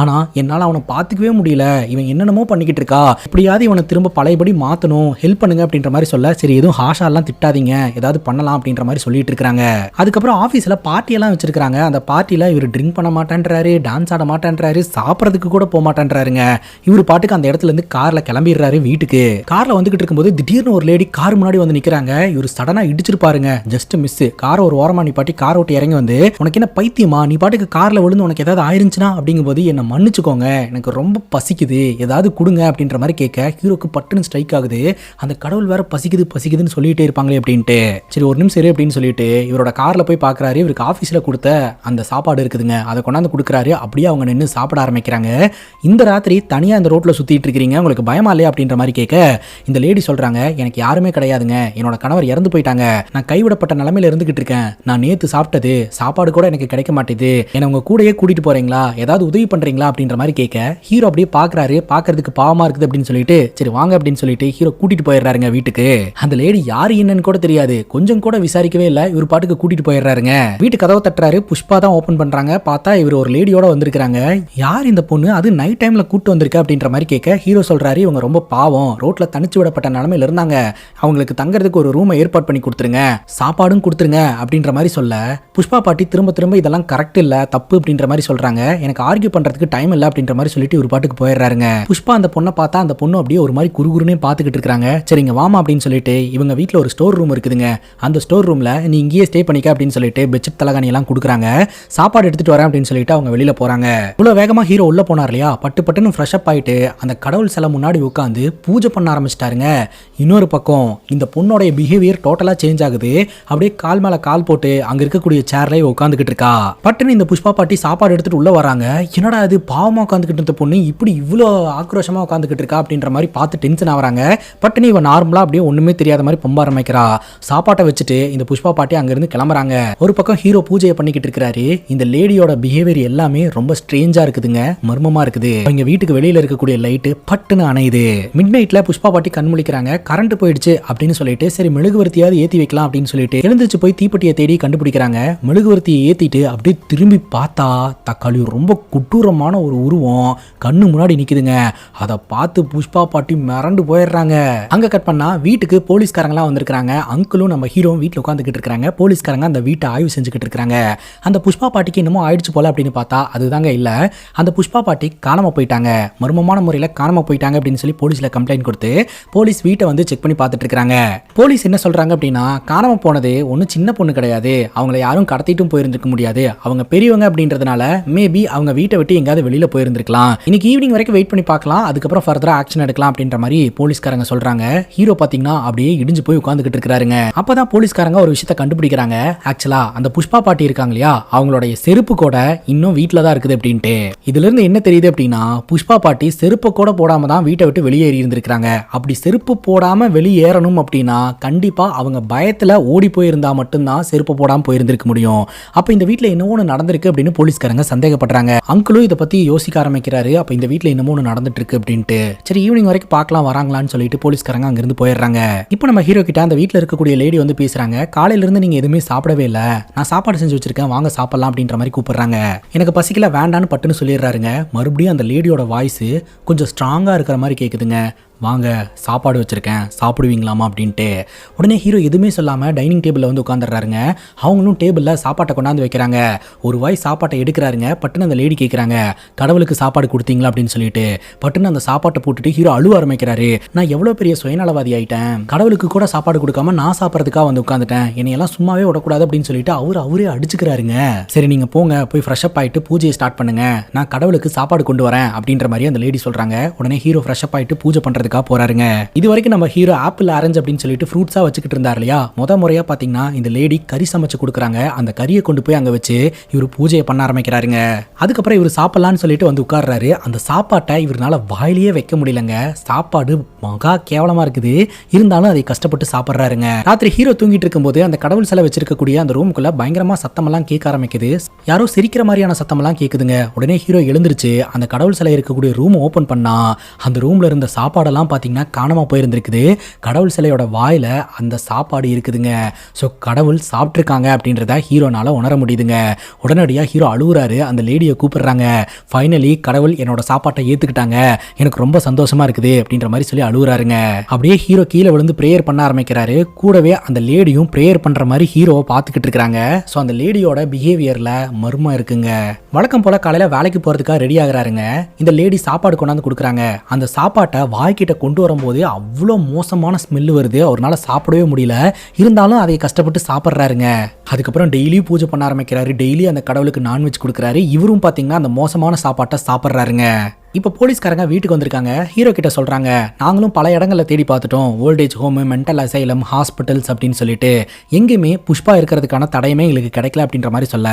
ஆனா என்னால அவனை பார்த்துக்கவே முடியல, இவன் என்னென்னமோ பண்ணிக்கிட்டு இருக்கா, எப்படியாவது இவனை திரும்ப பழையபடி மாத்தணும், ஹெல்ப் பண்ணுங்க அப்படின்ற மாதிரி சொல்ல, சரி எதுவும் ஹாஷாலாம் திட்டாதீங்க, ஏதாவது பண்ணலாம் அப்படின்ற மாதிரி சொல்லிட்டு இருக்காங்க. அதுக்கப்புறம் ஆஃபீஸில் பார்ட்டியெல்லாம் வச்சிருக்காங்க. அந்த பார்ட்டியில் இவர் ட்ரிங்க் பண்ண மாட்டேன்றாரு, டான்ஸ் ஆட மாட்டேன்றாரு, சாப்பிட்றதுக்கு கூட போக மாட்டேன்றாருங்க. இவர் பாட்டுக்கு அந்த இடத்துல இருந்து கார்ல கிளம்பிடுறாரு வீட்டுக்கு. கார்ல வந்துகிட்டு இருக்கும்போது திடீர்னு ஒரு லேடி கார் முன்னாடி வந்து நிக்கிறாங்க. இவர் சடனா இடிச்சிருப்பாருங்க, ஜஸ்ட் மிஸ். காரை ஒரு ஓரமா நிப்பாட்டி கார் ஓட்டி இறங்கி வந்து, உனக்கு என்ன பைத்தியமா, நீ பாட்டுக்கு கார்ல விழுந்து உனக்கு ஏதாவது ஆயிருந்துச்சுன்னா அப்படிங்கும்போது என்ன மன்னிச்சுக்கோங்க, எனக்கு ரொம்ப பசிக்குது, ஏதாவது கொடுங்க அப்படின்ற மாதிரி கேட்க ஹீரோக்கு பட்டுன்னு ஸ்ட்ரைக் ஆகுது. அந்த கடவுள் வேற பசிக்குதுன்னு சொல்லிட்டே இருப்பாங்களே அப்படின்ட்டு, சரி ஒரு நிமிஷம் அப்படின்னு சொல்லிட்டு இவரோட கார்ல போய் பாக்குறாரு. இவருக்கு ஆபீஸ்ல கொடுத்த அந்த சாப்பாடு இருக்குதுங்க, அதை கொண்டாந்து கொடுக்குறாரு. அப்படியே அவங்க நின்று சாப்பிட ஆரம்பிக்கிறாங்க. இந்த ராத்திரி தனியா இந்த ரோட்ல சுத்திட்டு இருக்கீங்க, உங்களுக்கு பயமா இல்லையா அப்படின்ற மாதிரி கேட்க இந்த லேடி சொல்றாங்க, எனக்கு யாருமே கிடையாதுங்க, என்னோட கணவர் இறந்து போயிட்டாங்க, நான் கைவிடப்பட்ட நிலைமையில இருந்துகிட்டு இருக்கேன், நான் நேத்து சாப்பிட்டது சாப்பாடு கூட எனக்கு கிடைக்க மாட்டேது, என்ன உங்க கூடயே கூட்டிட்டு போறீங்களா, ஏதாவது உதவி பண்றீங்களா அப்படின்ற மாதிரி கேட்க ஹீரோ அப்படியே பாக்குறாரு. பாக்குறதுக்கு பாவமா இருக்குது அப்படின்னு சொல்லிட்டு சரி வாங்க அப்படின்னு சொல்லிட்டு ஹீரோ கூட்டிட்டு போயிடுறாருங்க வீட்டுக்கு. அந்த லேடி யாரு என்னன்னு கூட தெரியாது, கொஞ்சம் கூட விசாரிக்கவே இல்ல, இவர் பாட்டுக்கு கூட்டிட்டு போயிடுறாருங்க. வீட்டு கதவை தட்டுறாரு. புஷ்பா தான் ஓபன் பண்றாங்க. பார்த்தா இவர் ஒரு லேடியோட வந்திருக்காங்க. யார் இந்த பொண்ணு, அது நைட் டைம்ல கூட்டு வந்திருக்க அப்படின்ற மாதிரி கேட்க ஹீரோ சொல்றாரு, இவங்க ரொம்ப பாவம், ரோட்ல தனிச்சு விடப்பட்ட நிலைமையில இருந்தாங்க, அவங்களுக்கு தங்கறதுக்கு ஒரு ரூமை ஏற்பாடு பண்ணி கொடுத்துருங்க, சாப்பாடும் கொடுத்துருங்க அப்படின்ற மாதிரி சொல்ல புஷ்பா பாட்டி திரும்ப திரும்ப திரும்ப இதெல்லாம் கரெக்ட் இல்ல, தப்பு அப்படின்ற மாதிரி சொல்றாங்க. எனக்கு ஆர்கியூ பண்றதுக்கு டைம் இல்ல அப்படின்ற மாதிரி சொல்லிட்டு ஒரு பாட்டுக்கு போயிடுறாருங்க. புஷ்பா அந்த பொண்ணை பார்த்தா அந்த பொண்ணு அப்படியே ஒரு மாதிரி குறுகுறுனே பார்த்துக்கிட்டு இருக்காங்க. சரிங்க வாமா அப்படின்னு சொல்லிட்டு இவங்க வீட்டில் ஒரு ஸ்டோர் ரூம் இருக்குதுங்க. அந்த ஸ்டோர் ரூம்ல நீ இங்கேயே ஸ்டே பண்ணிக்க அப்படின்னு சொல்லிட்டு பெட்ஷீட் தலகாணி எல்லாம் கொடுக்குறாங்க. சாப்பாடு எடுத்துட்டு வரேன் அப்படின்னு சொல்லிட்டு அவங்க வெளியில போறாங்க. இவ்வளவு வேகமா ஹீரோ உள்ள போனார் இல்லையா, பட்டு பட்டுன்னு ஃப்ரெஷ் அப் ஆயிட்டு அந்த கடவுள் சிலை முன்னாடி உட்காந்து பூஜை பண்ண ஆரம்பிச்சிட்டாருங்க. இன்னொரு பக்கம் இந்த பொண்ணோட பிஹேவியர் டோட்டலா சேஞ்ச் ஆகுது. அப்படியே கால் மேல கால் போட்டு அங்க இருக்கக்கூடிய சேர்ல உட்காந்துக்கிட்டு இருக்கா. பட்டுன்னு இந்த புஷ்பா பாட்டி சாப்பாடு எடுத்துட்டு உள்ள வராங்க. என்னடா இது பாவமா உட்காந்துக்கிட்டு இருந்த பொண்ணு இப்படி இவ்வளோ ஆக்ரோஷமா உட்காந்துக்கிட்டு இருக்கா அப்படின்ற மாதிரி பார்த்து டென்ஷன் ஆகுறாங்க. பட்டுன்னு இவன் நார்மலா அப்படியே ஒண்ணுமே தெரியாத மாதிரி பொம்ப ஆரம்பிக்கிறா. சாப்பாட்டை வச்சுட்டு இந்த புஷ்பா பாட்டி அங்கிருந்து கிளம்புறாங்க. ஒரு பக்கம் ஹீரோ பூஜையை பண்ணிக்கிட்டு இருக்காரு. இந்த லேடியோட பிஹேவியர் எல்லாமே ரொம்ப ஸ்ட்ரேஞ்சா இருக்குதுங்க, மர்மமா இருக்குது. இங்க வீட்டுக்கு வெளியில இருக்கக்கூடிய லைட் பட்டுன்னு அணையுது. மிட் நைட்ல புஷ்பா பாட்டி கண் முழிக்கிறாங்க. கரண்ட் போயிடுச்சு அப்படின்னு சொல்லிட்டு சரி மெழுகுவர்த்தியாவது ஏத்தி வைக்கலாம் அப்படின்னு சொல்லிட்டு எழுந்திருச்சு போய் தீப்பெட்டியை தேடி கண்டுபிடிக்கிறாங்க. மெழுகுவர்த்தியை ஏத்திட்டு அப்படியே திரும்பி பார்த்தா தக்காளி ரொம்ப கொடூரமான ஒரு உருவம் கண்ணு முன்னாடி நிக்குதுங்க. அதை பார்த்து புஷ்பா பாட்டி மிரண்டு போயிடுறாங்க. அங்க கட் பண்ணா வீட்டுக்கு போலீஸ்காரங்களாம் வந்திருக்காங்க. அங்கிளும் நம்ம ஹீரோ வீட்டில் உட்காந்துக்கிட்டு இருக்காங்க. போலீஸ்காரங்க அந்த வீட்டை ஆய்வு செஞ்சுக்கிட்டு இருக்காங்க. அந்த புஷ்பா பாட்டிக்கு என்னமோ ஆயிடுச்சு போல அப்படின்னு பார்த்தா அதுதாங்க இல்ல, அந்த புஷ்பா பாட்டி காணாம போயிட்டாங்க, மர்மமான முறையில் காணாம போயிட்டாங்க அப்படின்னு சொல்லி போலீஸ்ல கம்ப்ளைண்ட் கொடுத்து போலீஸ் வீட்டை வந்து செக் பண்ணி பார்த்துட்டு இருக்காங்க. போலீஸ் என்ன சொல்றாங்க அப்படின்னா காணாம போனது ஒன்றும் சின்ன பொண்ணு கிடையாது, அவங்கள யாரும் கடத்திட்டும் போயிருந்திருக்க முடியாது, அவங்க பெரியவங்க அப்படின்றதுனால மேபி அவங்க வீட்டை விட்டு எங்காவது வெளியில போயிருந்திருக்கலாம், இன்னைக்கு ஈவினிங் வரைக்கும் வெயிட் பண்ணி பார்க்கலாம், அதுக்கப்புறம் ஃபர்தரா ஆக்ஷன் எடுக்கலாம் அப்படின்ற மாதிரி போலீஸ்காரங்க சொல்றாங்க. ஹீரோ பாத்தீங்கன்னா அப்படியே இடிஞ்சு போய் உட்கார்ந்துகிட்டு இருக்காருங்க. அப்பதான் போலீஸ்காரங்க ஒரு விஷயத்தை கண்டுபிடிக்கிறாங்க. ஆக்சுவலா அந்த புஷ்பா பாட்டி இருக்காங்க இல்லையா, அவங்களுடைய செருப்பு கூட இன்னும் வீட்டில தான் இருக்குது அப்படின்ட்டு. இதுல இருந்து என்ன தெரியுது அப்படின்னா புஷ்பா பாட்டி செருப்பு கூட போடாம தான் வீட்டை விட்டு வெளியேறி இருந்திருக்காங்க. அப்படி செருப்பு போடாம வெளியேறணும் அப்படின்னா கண்டிப்பா அவங்க பயத்துல ஓடி போயிருந்தா மட்டும்தான் செருப்பு போடாம போயிருந்திருக்க முடியும். அப்ப இந்த வீட்டுல என்னமோ நடந்திருக்கு அப்படின்னு போலீஸ்காரங்க சந்தேகப்படுறாங்க. அங்கிளும் இதை பத்தி யோசிக்க ஆரம்பிக்கிறாரு. அப்ப இந்த வீட்டுல என்னமோ நடந்துட்டு இருக்கு அப்படின்ட்டு. சரி ஈவினிங் வரைக்கும் பார்க்கலாம் வராங்களான்னு சொல்லிட்டு போலீஸ்காரங்க அங்கிருந்து போயிடுறாங்க. இப்போ நம்ம ஹீரோ கிட்ட அந்த வீட்டுல இருக்கக்கூடிய லேடி வந்து பேசுறாங்க. காலையில இருந்து நீங்க எதுவுமே சாப்பிடவே இல்ல, நான் சாப்பாடு செஞ்சு வச்சிருக்கேன், வாங்க சாப்பிடலாம் அப்படின்ற மாதிரி கூப்பிடுறாங்க. எனக்கு பசிக்கல வேண்டான்னு பட்டுன்னு சொல்லிடுறாருங்க. மறுபடியும் அந்த லேடியோட வாய்ஸ் கொஞ்சம் ஸ்ட்ராங்கா இருக்கிற மாதிரி கேக்குதுங்க. வாங்க சாப்பாடு வச்சிருக்கேன் சாப்பிடுவீங்களாமா அப்படின்ட்டு. உடனே ஹீரோ எதுவுமே சொல்லாமல் டைனிங் டேபிளில் வந்து உட்காந்துடுறாருங்க. அவங்களும் டேபிளில் சாப்பாட்டை கொண்டாந்து வைக்கிறாங்க. ஒரு வாய் சாப்பாட்டை எடுக்கிறாருங்க. பட்டுன்னு அந்த லேடி கேட்குறாங்க, கடவுளுக்கு சாப்பாடு கொடுத்தீங்களா அப்படின்னு சொல்லிட்டு. பட்டுன்னு அந்த சாப்பாட்டை போட்டுட்டு ஹீரோ அழுவ ஆரம்பிக்கிறாரு. நான் எவ்வளோ பெரிய சுயநலவாதி ஆயிட்டேன், கடவுளுக்கு கூட சாப்பாடு கொடுக்காம நான் சாப்பிட்றதுக்காக வந்து உட்காந்துட்டேன், என்னையெல்லாம் சும்மாவே விடக்கூடாது அப்படின்னு சொல்லிட்டு அவரே அடிச்சுக்கிறாருங்க. சரி நீங்க போங்க போய் ஃப்ரெஷ் அப் ஆயிட்டு பூஜையை ஸ்டார்ட் பண்ணுங்க, நான் கடவுளுக்கு சாப்பாடு கொண்டு வரேன் அப்படின்ற மாதிரி அந்த லேடி சொல்றாங்க. உடனே ஹீரோ ஃப்ரெஷ் அப் ஆயிட்டு பூஜை பண்றதுக்கு போறாருங்க. இது வரைக்கும் நம்ம ஹீரோ ஆப்பிள் ஆரஞ்சு அப்படின்னு சொல்லிட்டு ஃப்ரூட்ஸா வச்சுக்கிட்டு இருந்தார் இல்லையா, முறையா பாத்தீங்கன்னா இந்த லேடி கறி சமைச்சு கொடுக்குறாங்க. அந்த கறியை கொண்டு போய் அங்க வச்சு இவர் பூஜையை பண்ண ஆரம்பிக்கிறாருங்க. அதுக்கப்புறம் இவர் சாப்பிடலான்னு சொல்லிட்டு வந்து உட்கார்றாரு. அந்த சாப்பாட்டை இவரால வாயிலேயே வைக்க முடியலங்க. சாப்பாடு மகா கேவலமா இருக்குது. இருந்தாலும் அதை கஷ்டப்பட்டு சாப்பிடுறாருங்க. ராத்திரி ஹீரோ தூங்கிட்டு இருக்கும்போது அந்த கடவுள் சிலை வச்சிருக்கக்கூடிய அந்த ரூமுக்குள்ள பயங்கரமா சத்தமெல்லாம் கேட்க ஆரம்பிக்குது. யாரோ சிரிக்கிற மாதிரியான சத்தமெல்லாம் கேக்குதுங்க. உடனே ஹீரோ எழுந்திருச்சு அந்த கடவுள் சிலை இருக்கக்கூடிய ரூம் ஓபன் பண்ணா அந்த ரூம்ல இருந்த சாப்பாடெல்லாம் பார்த்தீங்கன்னா காணாம போயிருந்திருக்குது. கடவுள் சிலையோட வாயில அந்த சாப்பாடு இருக்குதுங்க. ஸோ கடவுள் சாப்பிட்ருக்காங்க அப்படின்றத ஹீரோனால உணர முடியுதுங்க. உடனடியாக ஹீரோ அழுகுறாரு. அந்த லேடியை கூப்பிடுறாங்க. ஃபைனலி கடவுள் என்னோட சாப்பாட்டை ஏத்துக்கிட்டாங்க, எனக்கு ரொம்ப சந்தோஷமா இருக்குது அப்படின்ற மாதிரி சொல்லி அழுகுறாருங்க. அப்படியே ஹீரோ கீழே விழுந்து பிரேயர் பண்ண ஆரம்பிக்கிறாரு. கூடவே அந்த லேடியும் பிரேயர் பண்ற மாதிரி ஹீரோவை பார்த்துக்கிட்டு இருக்காங்க. ஸோ அந்த லேடியோட பிஹேவியர்ல மர்மம் இருக்குங்க. வழக்கம் போல காலையில வேலைக்கு போறதுக்காக ரெடி ஆகுறாருங்க. இந்த லேடி சாப்பாடு கொண்டாந்து கொடுக்குறாங்க. அந்த சாப்பாட்டை வாய்க்கிட்ட கொண்டு வரும்போது அவ்வளோ மோசமான ஸ்மெல் வருது. அவரால் சாப்பிடவே முடியல. இருந்தாலும் அதை கஷ்டப்பட்டு சாப்பிட்றாருங்க. அதுக்கப்புறம் டெய்லி பூஜை பண்ண ஆரம்பிக்கிறாரு. டெய்லி அந்த கடவுளுக்கு நான்வெஜ் கொடுக்குறாரு. இவரும் பார்த்தீங்கன்னா அந்த மோசமான சாப்பாட்டை சாப்பிட்றாருங்க. இப்போ போலீஸ்காரங்க வீட்டுக்கு வந்திருக்காங்க. ஹீரோ கிட்ட சொல்றாங்க, நாங்களும் பல இடங்களில் தேடி பார்த்துட்டோம், voltage home, mental asylum, hospitals அப்படின்னு சொல்லிட்டு எங்கேயுமே புஷ்பா இருக்கிறதுக்கான தடையுமே எங்களுக்கு கிடைக்கல அப்படின்ற மாதிரி சொல்ல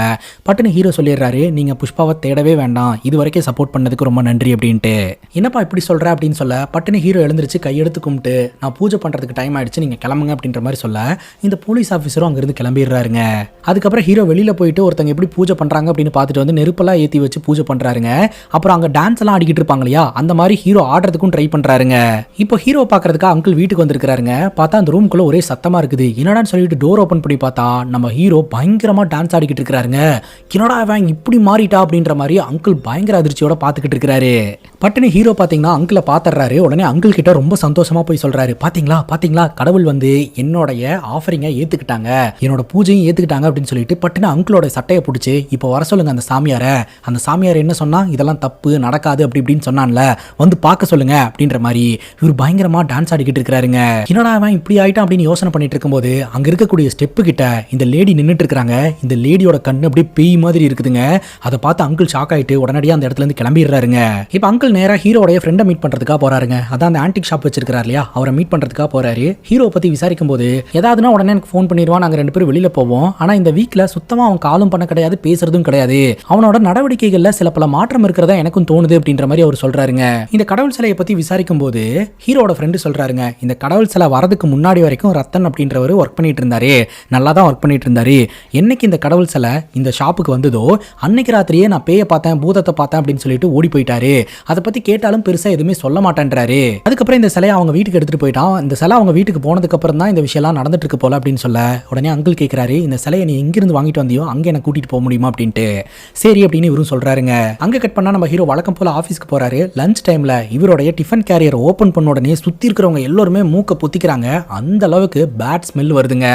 பட்டுன்னு ஹீரோ சொல்லிடுறாரு, நீங்க புஷ்பாவை தேடவே வேண்டாம், இது வரைக்கும் சப்போர்ட் பண்ணதுக்கு ரொம்ப நன்றி அப்படின்ட்டு. என்னப்பா இப்படி சொல்ற அப்படின்னு சொல்ல பட்டுன்னு ஹீரோ எழுந்திருச்சு கையெடுத்து கும்பிட்டு நான் பூஜை பண்றதுக்கு டைம் ஆயிடுச்சு, நீங்க கிளம்புங்க அப்படின்ற மாதிரி சொல்ல இந்த போலீஸ் ஆஃபீஸரும் அங்கிருந்து கிளம்பிடுறாருங்க. அதுக்கப்புறம் ஹீரோ வெளியில போயிட்டு ஒருத்தங்க எப்படி பூஜை பண்றாங்க அப்படின்னு பார்த்துட்டு வந்து நெருப்பெல்லாம் ஏற்றி வச்சு பூஜை பண்றாருங்க. அப்புறம் அங்கே டான்ஸ் எல்லாம் ஆடிக்கிட்டு இருப்பாங்க இல்லையா, அந்த மாதிரி ஹீரோ ஆடுறதுக்கும் ட்ரை பண்றாருங்க. இப்போ ஹீரோ பாக்குறதுக்கு அங்கிள் வீட்டுக்கு வந்திருக்காருங்க. பார்த்தா அந்த ரூம்குள்ள ஒரே சத்தமா இருக்குது. என்னடான்னு சொல்லிட்டு டோர் ஓபன் பண்ணி பார்த்தா நம்ம ஹீரோ பயங்கரமா டான்ஸ் ஆடிக்கிட்டு இருக்காருங்க. என்னடா அவன் இப்படி மாறிட்டா அப்படின்ற மாதிரி அங்கிள் பயங்கர அதிர்ச்சியோட பாத்துக்கிட்டு இருக்காரு. பட்டுன்னு ஹீரோ பாத்தீங்கன்னா அங்கிளை பாத்துறாரு. உடனே அங்கிள் கிட்ட ரொம்ப சந்தோஷமா போய் சொல்றாரு, பாத்தீங்களா கடவுள் வந்து என்னோடைய ஆஃபரிங்கை ஏத்துக்கிட்டாங்க, என்னோட பூஜையும் ஏத்துக்கிட்டாங்க அப்படின்னு சொல்லிட்டு பட்டுன்னு அங்கிளோட சட்டையை பிடிச்சி இப்போ வர சொல்லுங்க அந்த சாமியார் என்ன சொன்னா, இதெல்லாம் தப்பு நடக்காது அப்படி இப்படின்னு சொன்னான்ல, வந்து பார்க்க சொல்லுங்க அப்படின்ற மாதிரி இவர் பயங்கரமா டான்ஸ் ஆடிக்கிட்டு இருக்காருங்க. என்னடா அவன் இப்படி ஆயிட்டான் அப்படின்னு யோசனை பண்ணிட்டு இருக்கும்போது அங்க இருக்கக்கூடிய ஸ்டெப்பு கிட்ட இந்த லேடி நின்னுட்டு இருக்காங்க. இந்த லேடியோட கண்ணு அப்படியே பேய் மாதிரி இருக்குதுங்க. அதை பார்த்து அங்கிள் ஷாக் ஆயிட்டு உடனடியாக அந்த இடத்துல இருந்து கிளம்பிடுறாருங்க. இப்போ அங்கிள் நேரா ஹீரோடைய ஃப்ரெண்டை மீட் பண்றதுக்காக போறாருங்க. அதான் அந்த ஆன்டிக் ஷாப் வச்சிருக்காரு இல்லையா, அவரை மீட் பண்றதுக்காக போறாரு. ஹீரோ பத்தி விசாரிக்கும் போது ஏதாவதுனா உடனே எனக்கு ஃபோன் பண்ணிடுவான், நாங்க 2 பேரும் வெளியில போவோம். ஆனா இந்த வீக்ல சுத்தமா அவன் காலும் பண்ண கிடையாது, பேசுறதும் கிடையாது. அவனோட நடவடிக்கைகள்ல சில பல மாற்றம் இருக்கிறதா எனக்கும் தோணுது அப்படின்ற மாதிரி அவர் சொல்றாருங்க. இந்த கடவுள் சிலையை பத்தி விசாரிக்கும் போது ஹீரோட ஃப்ரெண்டு சொல்றாருங்க, இந்த கடவுள் சிலை வரதுக்கு முன்னாடி வரைக்கும் ரத்தன் அப்படின்றவர் ஒர்க் பண்ணிட்டு இருந்தாரு, நல்லா தான் ஒர்க் பண்ணிட்டு இருந்தாரு. என்னைக்கு இந்த கடவுள் சிலை இந்த ஷாப்புக்கு வந்ததோ அன்னைக்கு ராத்திரியே நான் பேயை பார்த்தேன், பூதத்தை பார்த்தேன் அப்படின்னு சொல்லிட்டு ஓடி போயிட்டாரு. அதை பத்தி கேட்டாலும் பெருசா எதுவுமே சொல்ல மாட்டேன்றாரு. அதுக்கப்புறம் இந்த சிலையை அவங்க வீட்டுக்கு எடுத்துட்டு போயிட்டான். இந்த சிலை அவங்க வீட்டுக்கு போனதுக்கு அப்புறம் தான் இந்த விஷயம் எல்லாம் நடந்துட்டு இருக்கு போல அப்படின்னு சொல்ல உடனே அங்கிள் கேட்கிறாரு, இந்த சிலையை நீ எங்கிருந்து வாங்கிட்டு வந்தியோ அங்க என்ன கூட்டிட்டு போக முடியுமா அப்படின்ட்டு. சரி அப்படின்னு இவரும் சொல்றாருங்க. அங்க கட் பண்ணா நம்ம ஹீரோ வழக்கம் போல ஆபீஸ்க்கு போறாரு. லஞ்ச் டைம்ல இவருடைய டிஃபன் கேரியர் ஓபன் பண்ண உடனே சுத்தி இருக்கிறவங்க எல்லாருமே மூக்க பொத்திக்கிறாங்க. அந்த அளவுக்கு பேட் ஸ்மெல் வருதுங்க.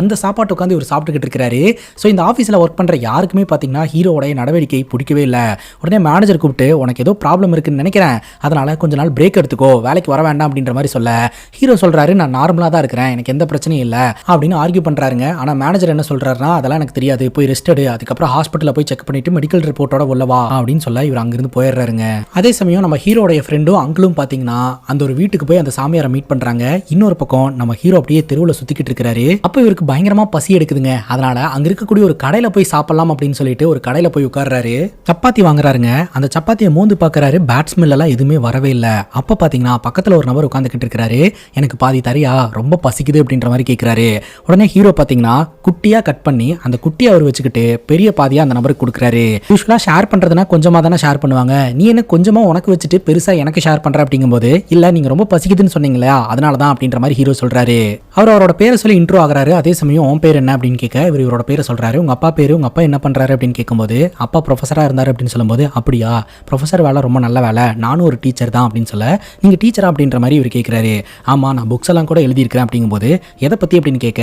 அந்த சாப்பாட்டு உட்காந்து இவர் சாப்பிட்டுக்கிட்டு இருக்காரு. ஸோ இந்த ஆஃபீஸில் ஒர்க் பண்ணுற யாருக்குமே பார்த்தீங்கன்னா ஹீரோடைய நடவடிக்கை பிடிக்கவே இல்லை. உடனே மேனேஜர் கூப்பிட்டு உனக்கு ஏதோ ப்ராப்ளம் இருக்குன்னு நினைக்கிறேன், அதனால கொஞ்ச நாள் பிரேக் எடுத்துக்கோ, வேலைக்கு வர வேண்டாம் அப்படின்ற மாதிரி சொல்ல ஹீரோ சொல்றாரு, நான் நார்மலாக தான் இருக்கிறேன், எனக்கு எந்த பிரச்சனையும் இல்லை அப்படின்னு ஆர்கியூ பண்ணுறாருங்க. ஆனால் மேனேஜர் என்ன சொல்றாருன்னா, அதெல்லாம் எனக்கு தெரியாது, போய் ரெஸ்ட் எடு, அதுக்கப்புறம் ஹாஸ்பிட்டலில் போய் செக் பண்ணிட்டு மெடிக்கல் ரிப்போர்ட்டோட உள்ளவா அப்படின்னு சொல்ல இவர் அங்கிருந்து போயிடுறாருங்க. அதே சமயம் நம்ம ஹீரோடைய ஃப்ரெண்டும் அங்கிளும் பார்த்தீங்கன்னா அந்த ஒரு வீட்டுக்கு போய் அந்த சாமியாரை மீட் பண்றாங்க. இன்னொரு பக்கம் நம்ம ஹீரோ அப்படியே தெருவில் சுத்திக்கிட்டு இருக்காரு. அப்போ இவருக்கு பயங்கரமா பசி எடுக்குதுங்க. அதனால அங்க இருக்கக்கூடிய ஒரு கடையில போய் சாப்பிடலாம் அப்படின்னு சொல்லிட்டு ஒரு கடையில போய் உட்கார்றாரு. சப்பாத்தி வாங்குறாருங்க. அந்த சப்பாத்தியை மோந்து பாக்குறாரு, பேட் ஸ்மெல் எல்லாம் எதுவுமே வரவே இல்லை. அப்ப பாத்தீங்கன்னா பக்கத்துல ஒரு நபர் உட்காந்துக்கிட்டு இருக்காரு. எனக்கு பாதி தரியா, ரொம்ப பசிக்குது அப்படின்ற மாதிரி கேட்கிறாரு. உடனே ஹீரோ பாத்தீங்கன்னா குட்டியா கட் பண்ணி அந்த குட்டியை அவர் வச்சுக்கிட்டு பெரிய பாதியா அந்த நபருக்கு கொடுக்குறாரு. யூஸ்வலா ஷேர் பண்றதுன்னா கொஞ்சமா தானே ஷேர் பண்ணுவாங்க, நீ என்ன கொஞ்சமா உனக்கு வச்சுட்டு பெருசா எனக்கு ஷேர் பண்ற அப்படிங்கும்போது, இல்ல நீங்க ரொம்ப பசிக்குதுன்னு சொன்னீங்களா அதனாலதான் அப்படின்ற மாதிரி ஹீரோ சொல்றாரு. அவரோட பேரை சொல்லி இன்ட்ரோ ஆகுறாரு. அதே சமயம் உன் பேர் என்ன அப்படின்னு கேட்க இவரோட பேரை சொல்றாரு. உங்க அப்பா பேரு, உங்க அப்பா என்ன பண்றாரு அப்படின்னு கேட்கும்போது, அப்பா ப்ரொஃபஸரா இருந்தாரு அப்படின்னு சொல்லும்போது, அப்படியா ப்ரொஃபஸர் வேலை ரொம்ப நல்ல வேலை, நானும் ஒரு டீச்சர் தான் அப்படின்னு சொல்ல, நீங்க டீச்சரா அப்படின்ற மாதிரி இவர் கேட்கிறாரு. ஆமா நான் புக்ஸ் எல்லாம் கூட எழுதியிருக்கிறேன் அப்படிங்கும்போது, எதை பத்தி அப்படின்னு கேட்க,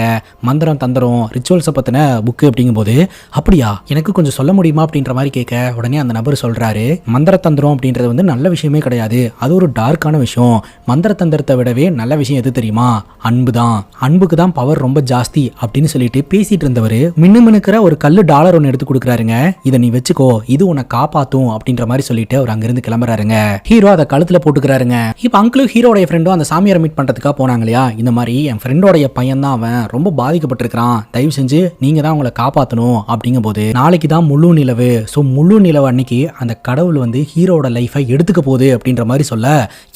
மந்திரம் தந்திரம் ரிச்சுவல்ஸை பத்தின புக்கு அப்படிங்கும்போது, அப்படியா எனக்கு கொஞ்சம் சொல்ல முடியுமா அப்படின்ற மாதிரி கேட்க உடனே அந்த நபர் சொல்றாரு, மந்திர தந்திரம் அப்படின்றது வந்து நல்ல விஷயமே கிடையாது, அது ஒரு டார்க்கான விஷயம். மந்திர தந்திரத்தை விடவே நல்ல விஷயம் எது தெரியுமா, அன்பு தான், அன்புக்கு தான் பவர் ரொம்ப ஜாஸ்தி அப்படின்னு சொல்லிட்டு பேசிட்டு இருந்தவர் மின்னுமினுக்கிற ஒரு கல்லு டாலர் ஒன்று எடுத்து கொடுக்குறாருங்க. இதை நீ வச்சுக்கோ, இது உன்னை காப்பாத்தும் அப்படின்ற மாதிரி சொல்லிட்டு அவர் அங்கிருந்து கிளம்புறாருங்க. ஹீரோ அதை கழுத்துல போட்டுக்கிறாருங்க. இப்போ அங்கிளும் ஹீரோடைய ஃப்ரெண்டும் அந்த சாமியாரை மீட் பண்றதுக்காக போனாங்க இல்லையா, இந்த மாதிரி என் ஃப்ரெண்டோடைய பையன் தான், அவன் ரொம்ப பாதிக்கப்பட்டிருக்கான், தயவு செஞ்சு நீங்க தான் உங்களை காப்பாற்றணும் அப்படிங்கும் போது, நாளைக்கு தான் முழு நிலவு, ஸோ முழு நிலவு அன்னைக்கு அந்த கடவுள் வந்து ஹீரோட லைஃபை எடுத்துக்க போகுது அப்படின்ற மாதிரி சொல்ல,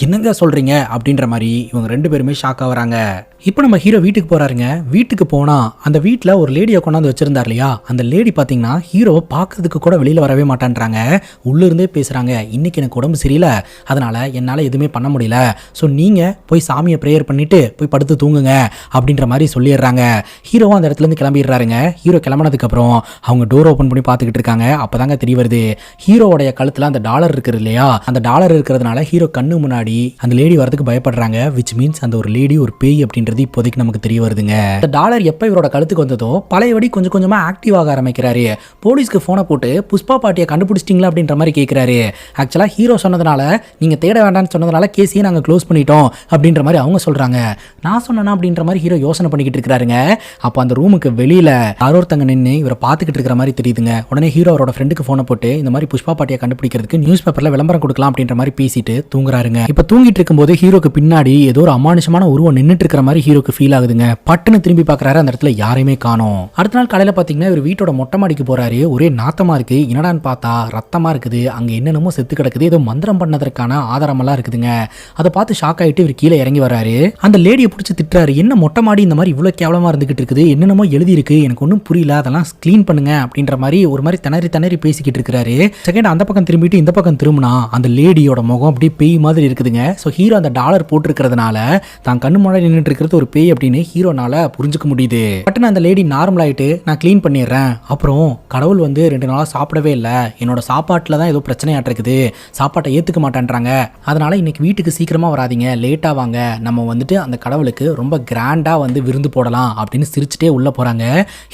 என்னங்க சொல்றீங்க அப்படின்ற மாதிரி இவங்க 2 பேருமே ஷாக் ஆகுறாங்க. இப்போ நம்ம ஹீரோ வீட்டுக்கு போறாருங்க. வீட்டுக்கு போனா அந்த வீட்டில் ஒரு லேடியை கொண்டாந்து வச்சிருந்தார் இல்லையா, அந்த லேடி பார்த்தீங்கன்னா ஹீரோவை பார்க்கறதுக்கு கூட வெளியில வரவே மாட்டான்றாங்க. உள்ள இருந்தே பேசுறாங்க, இன்னைக்கு எனக்கு உடம்பு சரியில்லை, அதனால என்னால் எதுவுமே பண்ண முடியல, ஸோ நீங்க போய் சாமியை ப்ரேயர் பண்ணிட்டு போய் படுத்து தூங்குங்க அப்படின்ற மாதிரி சொல்லிடுறாங்க. ஹீரோவும் அந்த இடத்துல இருந்து கிளம்பிடுறாருங்க. ஹீரோ கிளம்பினதுக்கு அப்புறம் அவங்க டோர் ஓப்பன் பண்ணி பார்த்துக்கிட்டு இருக்காங்க. அப்பதாங்க தெரிய வருது, ஹீரோவுடைய கழுத்துல அந்த டாலர் இருக்குது இல்லையா, அந்த டாலர் இருக்கிறதுனால ஹீரோ கண்ணு முன்னாடி அந்த லேடி வரதுக்கு பயப்படுறாங்க. விச் மீன்ஸ் அந்த ஒரு லேடி ஒரு பேய் அப்படின்றது இப்போதைக்கு நமக்கு தெரிய வருதுங்க. இந்த டாலர் எப்ப இவரோட கழுத்துக்கு வந்ததோ பழையபடி கொஞ்சம் கொஞ்சமா ஆக்டிவ் ஆக ஆரம்பிக்கிறாரு. போலீஸ்க்கு போனை போட்டு புஷ்பா பாட்டியை கண்டுபிடிச்சிட்டீங்களா அப்படின்ற மாதிரி கேட்கிறாரு. ஆக்சுவலா ஹீரோ சொன்னதுனால, நீங்க தேட வேண்டாம்னு சொன்னதுனால கேஸையே நாங்க க்ளோஸ் பண்ணிட்டோம் அப்படின்ற மாதிரி அவங்க சொல்றாங்க. நான் சொன்னா அப்படின்ற மாதிரி ஹீரோ யோசனை பண்ணிக்கிட்டு இருக்காருங்க. அப்ப அந்த ரூமுக்கு வெளியில யாரோருத்தங்க நின்று இவரை பார்த்துக்கிட்டு இருக்கிற மாதிரி தெரியுதுங்க. உடனே ஹீரோ அவரோட ஃப்ரெண்டுக்கு போனை போட்டு இந்த மாதிரி புஷ்பா பாட்டியை கண்டுபிடிக்கிறதுக்கு நியூஸ் பேப்பர்ல விளம்பரம் கொடுக்கலாம் அப்படின்ற மாதிரி பேசிட்டு தூங்குறாருங்க. இப்ப தூங்கிட்டு இருக்கும்போது ஹீரோக்கு பின்னாடி ஏதோ ஒரு அமானுஷமான உருவம் நின்னுட்டு இருக்கிற மாதிரி ஹீரோக்கு ஃபீல் ஆகுதுங்க. பட்டுன்னு திரும்பி பார்க்கறாரு, அந்த இடத்துல யாரையுமே காணோம். அடுத்த நாள் காலையில பாத்தீங்கன்னா இவர் வீட்டோட மொட்டை மாடிக்கு போறாரு. ஒரே நாத்தமா இருக்கு. என்னடான்னு பார்த்தா ரத்தமா இருக்குது, அங்க என்னென்னமோ செத்து கிடக்குது, ஏதோ மந்திரம் பண்ணதற்கான ஆதாரமெல்லாம் இருக்குதுங்க. அதை பார்த்து ஷாக் ஆயிட்டு இவர் கீழே இறங்கி வராரு. அந்த லேடியை பிடிச்சி திட்டுறாரு, என்ன மொட்டை மாடி இந்த மாதிரி இவ்வளவு கேவலமா இருந்துகிட்டு இருக்குது, என்னென்னமோ எழுதி இருக்கு, எனக்கு ஒன்றும் புரியல, அதெல்லாம் கிளீன் பண்ணுங்க அப்படின்ற மாதிரி ஒரு மாதிரி திணறி பேசிக்கிட்டு இருக்கிறாரு. செகண்ட் அந்த பக்கம் திரும்பிட்டு இந்த பக்கம் திரும்பினா பார்த்தோம்னா அந்த லேடியோட முகம் அப்படியே பேய் மாதிரி இருக்குதுங்க. ஸோ ஹீரோ அந்த டாலர் போட்டிருக்கிறதுனால தான் கண்ணு முன்னாடி நின்றுட்டு இருக்கிறது ஒரு பேய் அப்படின்னு ஹீரோனால புரிஞ்சுக்க முடியுது. பட் அந்த லேடி நார்மல் ஆயிட்டு நான் க்ளீன் பண்ணிடுறேன், அப்புறம் கடவுள் வந்து 2 நாளாக சாப்பிடவே இல்லை, என்னோட சாப்பாட்டில் தான் ஏதோ பிரச்சனையாட்டு இருக்குது, சாப்பாட்டை ஏற்றுக்க மாட்டேன்றாங்க, அதனால இன்னைக்கு வீட்டுக்கு சீக்கிரமா வராதிங்க, லேட்டாக வாங்க, நம்ம வந்துட்டு அந்த கடவுளுக்கு ரொம்ப கிராண்டா வந்து விருந்து போடலாம் அப்படின்னு சிரிச்சுட்டே உள்ள போறாங்க.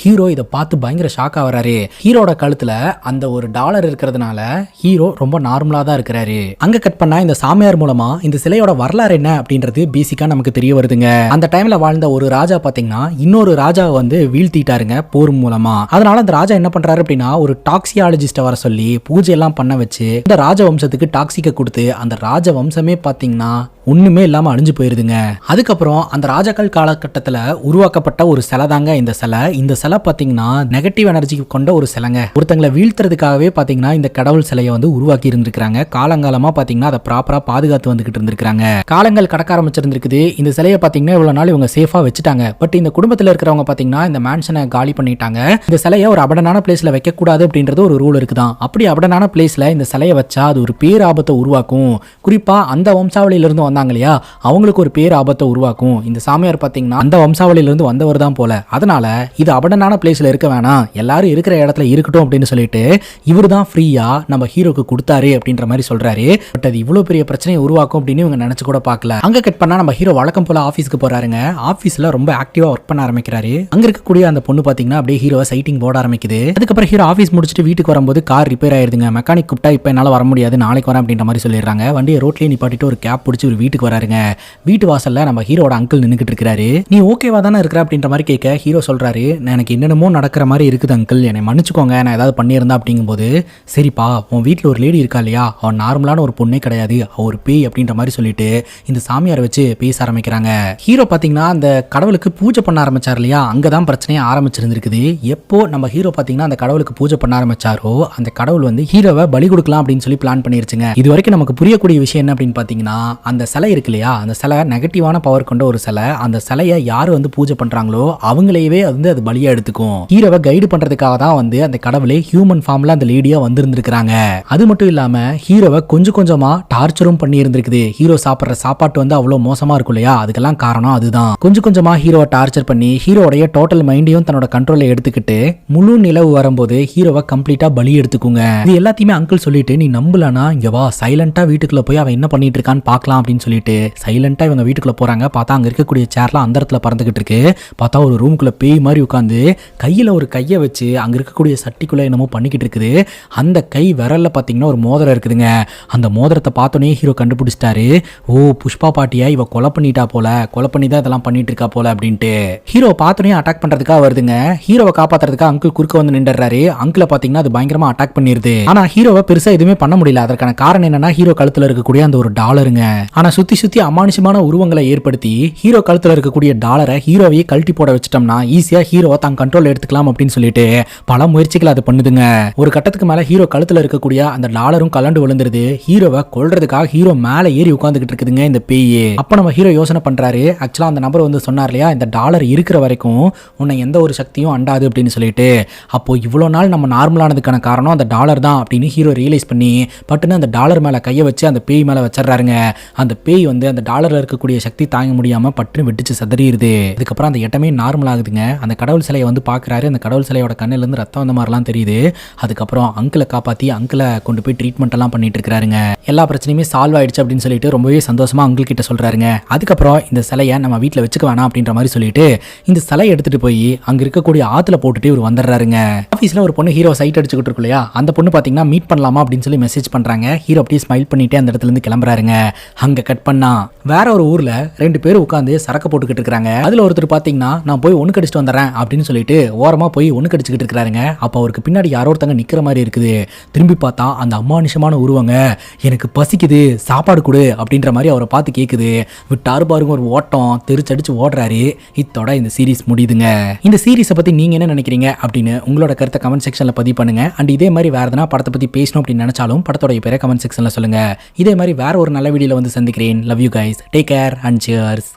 ஹீரோ இதை பார்த்து பயங்கர ஷாக்கா வராரு. ஹீரோட கழுத்துல அந்த ஒரு டாலர் இருக்கிறதுனால ஹீரோ ரொம்ப நார்மலா தான் இருக்கிறாரு. அங்க கட் பண்ணா இந்த சாமியார் மூலமா இந்த சிலையோட வரலாறு என்ன அப்படின்றது பேசிக்கா நமக்கு தெரிய வருதுங்க. அந்த டைம்ல வாழ்ந்த ஒரு ராஜா பாத்தீங்கன்னா இன்னொரு ராஜாவை வந்து வீழ்த்திட்டாருங்க போர் மூலமா. அதனால அந்த ராஜா என்ன பண்றாரு அப்படின்னா ஒரு டாக்ஸியாலஜிஸ்ட வர சொல்லி பூஜை எல்லாம் பண்ண வச்சு இந்த ராஜ வம்சத்துக்கு டாக்ஸிக்க கொடுத்து அந்த ராஜ வம்சமே பாத்தீங்கன்னா ஒண்ணுமே இல்லாம அழிஞ்சு போயிருதுங்க. அதுக்கப்புறம் அந்த ராஜாக்கள் காலகட்டத்தில் உருவாக்கப்பட்ட ஒரு சிலை தாங்க இந்த சிலை. இந்த சிலை பாத்தீங்கன்னா நெகட்டிவ் எனர்ஜி கொண்ட ஒரு சிலைங்க. ஒருத்தங்களை வீழ்த்துறதுக்காகவே பாத்தீங்கன்னா இந்த கடவுள் சிலையை வந்து உருவாக்கி இருந்திருக்காங்க. காலங்காலமா பாத்தீங்கன்னா அதை ப்ராப்பரா பாதுகாத்து வந்துகிட்டு இருந்திருக்காங்க. காலங்கள் கடக்க ஆரம்பிச்சிருந்திருக்குது. இந்த சிலையை பாத்தீங்கன்னா இவ்வளவு நாள் இவங்க சேஃபா வச்சுட்டாங்க. பட் இந்த குடும்பத்தில் இருக்கிறவங்க பாத்தீங்கன்னா இந்த மேன்ஷனை காலி பண்ணிட்டாங்க. இந்த சிலையை ஒரு அபடனான பிளேஸ்ல வைக்க கூடாது அப்படின்றது ஒரு ரூல் இருக்குதான். அப்படி அபடனான பிளேஸ்ல இந்த சிலையை வச்சா அது ஒரு பேராபத்தை உருவாக்கும். குறிப்பா அந்த வம்சாவளியில இருந்து வந்தாங்க இல்லையா, அவங்களுக்கு ஒரு பேர் ஆபத்தை உருவாக்கும். இந்த சாமியார் பாத்தீங்கன்னா அந்த வம்சாவளியிலிருந்து வந்தவர் தான் போல. அதனால இது அபடனான பிளேஸ்ல இருக்க வேணாம், எல்லாரும் இருக்கிற இடத்துல இருக்கட்டும் அப்படின்னு சொல்லிட்டு இவர் தான் ஃப்ரீயா நம்ம ஹீரோக்கு கொடுத்தாரு அப்படின்ற மாதிரி சொல்றாரு. பட் அது இவ்வளவு பெரிய பிரச்சனையை உருவாக்கும் அப்படின்னு இவங்க நினைச்சு கூட பார்க்கல. அங்க கட் பண்ணா நம்ம ஹீரோ வழக்கம் போல ஆபீஸ்க்கு போறாருங்க. ஆபீஸ்ல ரொம்ப ஆக்டிவா ஒர்க் பண்ண ஆரம்பிக்கிறாரு. அங்க இருக்கக்கூடிய அந்த பொண்ணு பாத்தீங்கன்னா அப்படியே ஹீரோவை சைட்டிங் போட ஆரம்பிக்குது. அதுக்கப்புறம் ஹீரோ ஆபீஸ் முடிச்சுட்டு வீட்டுக்கு வரும்போது கார் ரிப்பேர் ஆயிருதுங்க. மெக்கானிக் கூப்பிட்டா இப்ப என்னால வர முடியாது, நாளைக்கு வரேன் அப்படின்ற மாதிரி சொல்லிடுறாங்க. வண்டியை ரோட்லயே நிப்பாட்டிட்டு ஒரு கேப் பிடிச்சி ஒரு வீட்டுக்கு வராருங்க. வீட்டு வாசல்ல நம்ம ஹீரோட அங்கிள் நின்னுக்கிட்டு இருக்காரு. நீ ஓகேவா தானே இருக்கிற அப்படின்ற மாதிரி கேட்க ஹீரோ சொல்றாரு, எனக்கு என்னென்னமோ நடக்கிற மாதிரி இருக்குது அங்கிள், என்னை மன்னிச்சுக்கோங்க, நான் ஏதாவது பண்ணியிருந்தா அப்படிங்கும்போது, சரிப்பா உன் வீட்டில் ஒரு லேடி இருக்கா இல்லையா, அவன் நார்மலான ஒரு பொண்ணே கிடையாது, அவ ஒரு பேய் அப்படின்ற மாதிரி சொல்லிட்டு இந்த சாமியாரை வச்சு பேச ஆரம்பிக்கிறாங்க. ஹீரோ பாத்தீங்கன்னா அந்த கடவுளுக்கு பூஜை பண்ண ஆரம்பிச்சார் இல்லையா, அங்கதான் பிரச்சனையே ஆரம்பிச்சிருந்திருக்குது. எப்போ நம்ம ஹீரோ பாத்தீங்கன்னா அந்த கடவுளுக்கு பூஜை பண்ண ஆரம்பிச்சாரோ அந்த கடவுள் வந்து ஹீரோவை பலி கொடுக்கலாம் அப்படின்னு சொல்லி பிளான் பண்ணிருச்சுங்க. இது வரைக்கும் நமக்கு புரியக்கூடிய விஷயம் என்ன அப்படின்னு பாத்தீங்கன்னா அந்த சிலை இருக்கு இல்லையா, அந்த சிலை நெகட்டிவான பவர் கொண்ட ஒரு சிலை. அந்த சிலையை யாரு வந்து பூஜை பண்றாங்களோ அவங்களையவே வந்து அது பலியா எடுத்துக்கும். ஹீரோவை கைடு பண்றதுக்காக தான் வந்து அந்த கடவுளே ஹியூமன் ஃபார்ம்ல அந்த லேடியா வந்திருந்திருக்காங்க. அது மட்டும் இல்லாம ஹீரோவை கொஞ்சம் கொஞ்சமா டார்ச்சரும் பண்ணி இருந்திருக்குது. ஹீரோ சாப்பிடுற சாப்பாட்டு வந்து அவ்வளவு மோசமா இருக்கும் இல்லையா, அதுக்கெல்லாம் காரணம் அதுதான். கொஞ்சம் கொஞ்சமா ஹீரோவை டார்ச்சர் பண்ணி ஹீரோடைய டோட்டல் மைண்டையும் தன்னோட கண்ட்ரோல்ல எடுத்துக்கிட்டு முழு நிலவு வரும்போது ஹீரோவை கம்ப்ளீட்டா பலி எடுத்துக்குங்க. இது எல்லாத்தையுமே அங்கிள் சொல்லிட்டு நீ நம்பலனா இங்க வா, சைலண்டா வீட்டுக்குள்ள போய் அவன் என்ன பண்ணிட்டு இருக்கான்னு பார்க்கலாம் அப்படின்னு சொல்லிட்டு சைலண்டா இவங்க வீட்டுக்குள்ள போறாங்க. பார்த்தா அங்க இருக்கக்கூடிய சேர்லாம் அந்த இடத்துல பறந்துகிட்டு இருக்கு. பார்த்தா ஒரு ரூமுக்குள்ள பேய் மாதிரி உட்காந்து கையில ஒரு கையை வச்சு அங்க இருக்கக்கூடிய சட்டிக்குள்ள என்னமோ பண்ணிக்கிட்டு இருக்குது. அந்த கை விரல்ல பாத்தீங்கன்னா ஒரு மோதிரம் இருக்குதுங்க. அந்த மோதிரத்தை பார்த்தோன்னே ஹீரோ கண்டுபிடிச்சிட்டாரு. ஓ புஷ்பா பாட்டியா இவ கொலை பண்ணிட்டா போல, கொலை பண்ணி தான் இதெல்லாம் பண்ணிட்டு இருக்கா போல அப்படின்ட்டு ஹீரோ பார்த்தோன்னே அட்டாக் பண்றதுக்காக வருதுங்க. ஹீரோவை காப்பாத்துறதுக்காக அங்கிள் குறுக்க வந்து நின்றுறாரு. அங்கிளை பாத்தீங்கன்னா அது பயங்கரமா அட்டாக் பண்ணிருது. ஆனா ஹீரோவை பெருசா எதுவுமே பண்ண முடியல. அதற்கான காரணம் என்னன்னா ஹீரோ கழுத்துல இருக்கக்கூடிய அந்த ஒரு டாலருங்க. ஆனா சுத்தி சுத்தி அமானுஷமான உருவங்களை ஏற்படுத்தி ஹீரோ கழுத்துல இருக்கக்கூடிய டாலரை ஹீரோவையே கழட்டி போட வச்சிட்டோம்னா ஈஸியா ஹீரோவை தான் கண்ட்ரோல் எடுத்துக்கலாம் அப்படின்னு சொல்லிட்டு பல முயற்சிகள் அது பண்ணுதுங்க. ஒரு கட்டத்துக்கு மேல ஹீரோ கழுத்துல இருக்கக்கூடிய அந்த டாலரும் கலண்டு விழுந்துருது. ஹீரோவை கொல்றதுக்காக ஹீரோ மேல ஏறி உட்கார்ந்துகிட்டு இருக்குதுங்க இந்த பேய். அப்ப நம்ம ஹீரோ யோசனை பண்றாரு, ஆக்சுவலா அந்த நபர் வந்து சொன்னார் இல்லையா, இந்த டாலர் இருக்கிற வரைக்கும் உன்னை எந்த ஒரு சக்தியும் அண்டாது அப்படின்னு சொல்லிட்டு. அப்போ இவ்வளவு நாள் நம்ம நார்மலானதுக்கான காரணம் அந்த டாலர் தான் அப்படின்னு ஹீரோ ரியலைஸ் பண்ணி பட்டுன்னு அந்த டாலர் மேல கையை வச்சு அந்த பேய் மேல வச்சிடறாருங்க. அந்த பேய் வந்து அந்த டாலர்ல இருக்கக்கூடிய சக்தி தாங்க முடியாம பட்டு வெடிச்சு சதறிடுது. அதுக்கப்புறம் அந்த இடமே நார்மல் ஆகுதுங்க. அந்த கடவுள் சிலையை வந்து பாக்குறாரு. அந்த கடவுள் சிலையோட கண்ணில இருந்து ரத்தம் வந்த மாதிரிலாம் தெரியுது. அதுக்கப்புறம் அங்கிளை காப்பாத்தி அங்கிளை கொண்டு போய் ட்ரீட்மெண்ட் எல்லாம் பண்ணிட்டு இருக்காருங்க. எல்லா பிரச்சனையுமே சால்வ் ஆயிடுச்சு அப்படின்னு சொல்லிட்டு ரொம்பவே சந்தோஷமா அங்கிள் கிட்ட சொல்றாருங்க. அதுக்கப்புறம் இந்த சிலையை நம்ம வீட்டுல வச்சுக்க வேணாம் அப்படின்ற மாதிரி சொல்லிட்டு இந்த சிலையை எடுத்துட்டு போய் அங்க இருக்கக்கூடிய ஆத்துல போட்டுட்டு இவர் வந்துடுறாருங்க. ஆபீஸ்ல ஒரு பொண்ணு ஹீரோ சைட் அடிச்சுக்கிட்டு இருக்கு இல்லையா, அந்த பொண்ணு பாத்தீங்கன்னா மீட் பண்ணலாமா அப்படின்னு சொல்லி மெசேஜ் பண்றாங்க. ஹீரோ அப்படியே ஸ்மைல் பண்ணிட்டு அந்த இடத்துல இருந்து கிளம்புறாருங்க. அங்க கட் பண்ணா வேற ஒரு ஊர்ல 2 பேர் உட்காந்து சரக்கு போட்டுக்கிட்டு இருக்காங்க. அதுல ஒருத்தர் பாத்தீங்கன்னா நான் போய் ஒண்ணு கடிச்சிட்டு வந்துடுறேன் அப்படின்னு சொல்லிட்டு ஓரமா போய் ஒண்ணு கடிச்சுக்கிட்டு இருக்காருங்க. அப்ப அவருக்கு பின்னாடி யாரோ ஒருத்தங்க நிக்கிற மாதிரி இருக்குது. திரும்பி பார்த்தா அந்த அமானுஷமான உருவங்க எனக்கு பசிக்குது சாப்பாடு கொடு அப்படின்ற மாதிரி அவரை பார்த்து கேக்குது. விட்டாரு பாருங்க ஒரு ஓட்டம், தெரிச்சடிச்சு ஓடுறாரு. இத்தோட இந்த சீரிஸ் முடியுதுங்க. இந்த சீரிஸை பத்தி நீங்க என்ன நினைக்கிறீங்க அப்படின்னு உங்களோட கருத்தை கமெண்ட் செக்ஷன்ல பதிவு பண்ணுங்க. அண்ட் இதே மாதிரி வேற எதனா படத்தை பத்தி பேசணும் அப்படின்னு நினைச்சாலும் படத்தோட பேரை கமெண்ட் செக்ஷன்ல சொல்லுங்க. இதே மாதிரி வேற ஒரு நல்ல வீடியோல வந்து சந்திக்கிறேன். Love you guys, take care and cheers.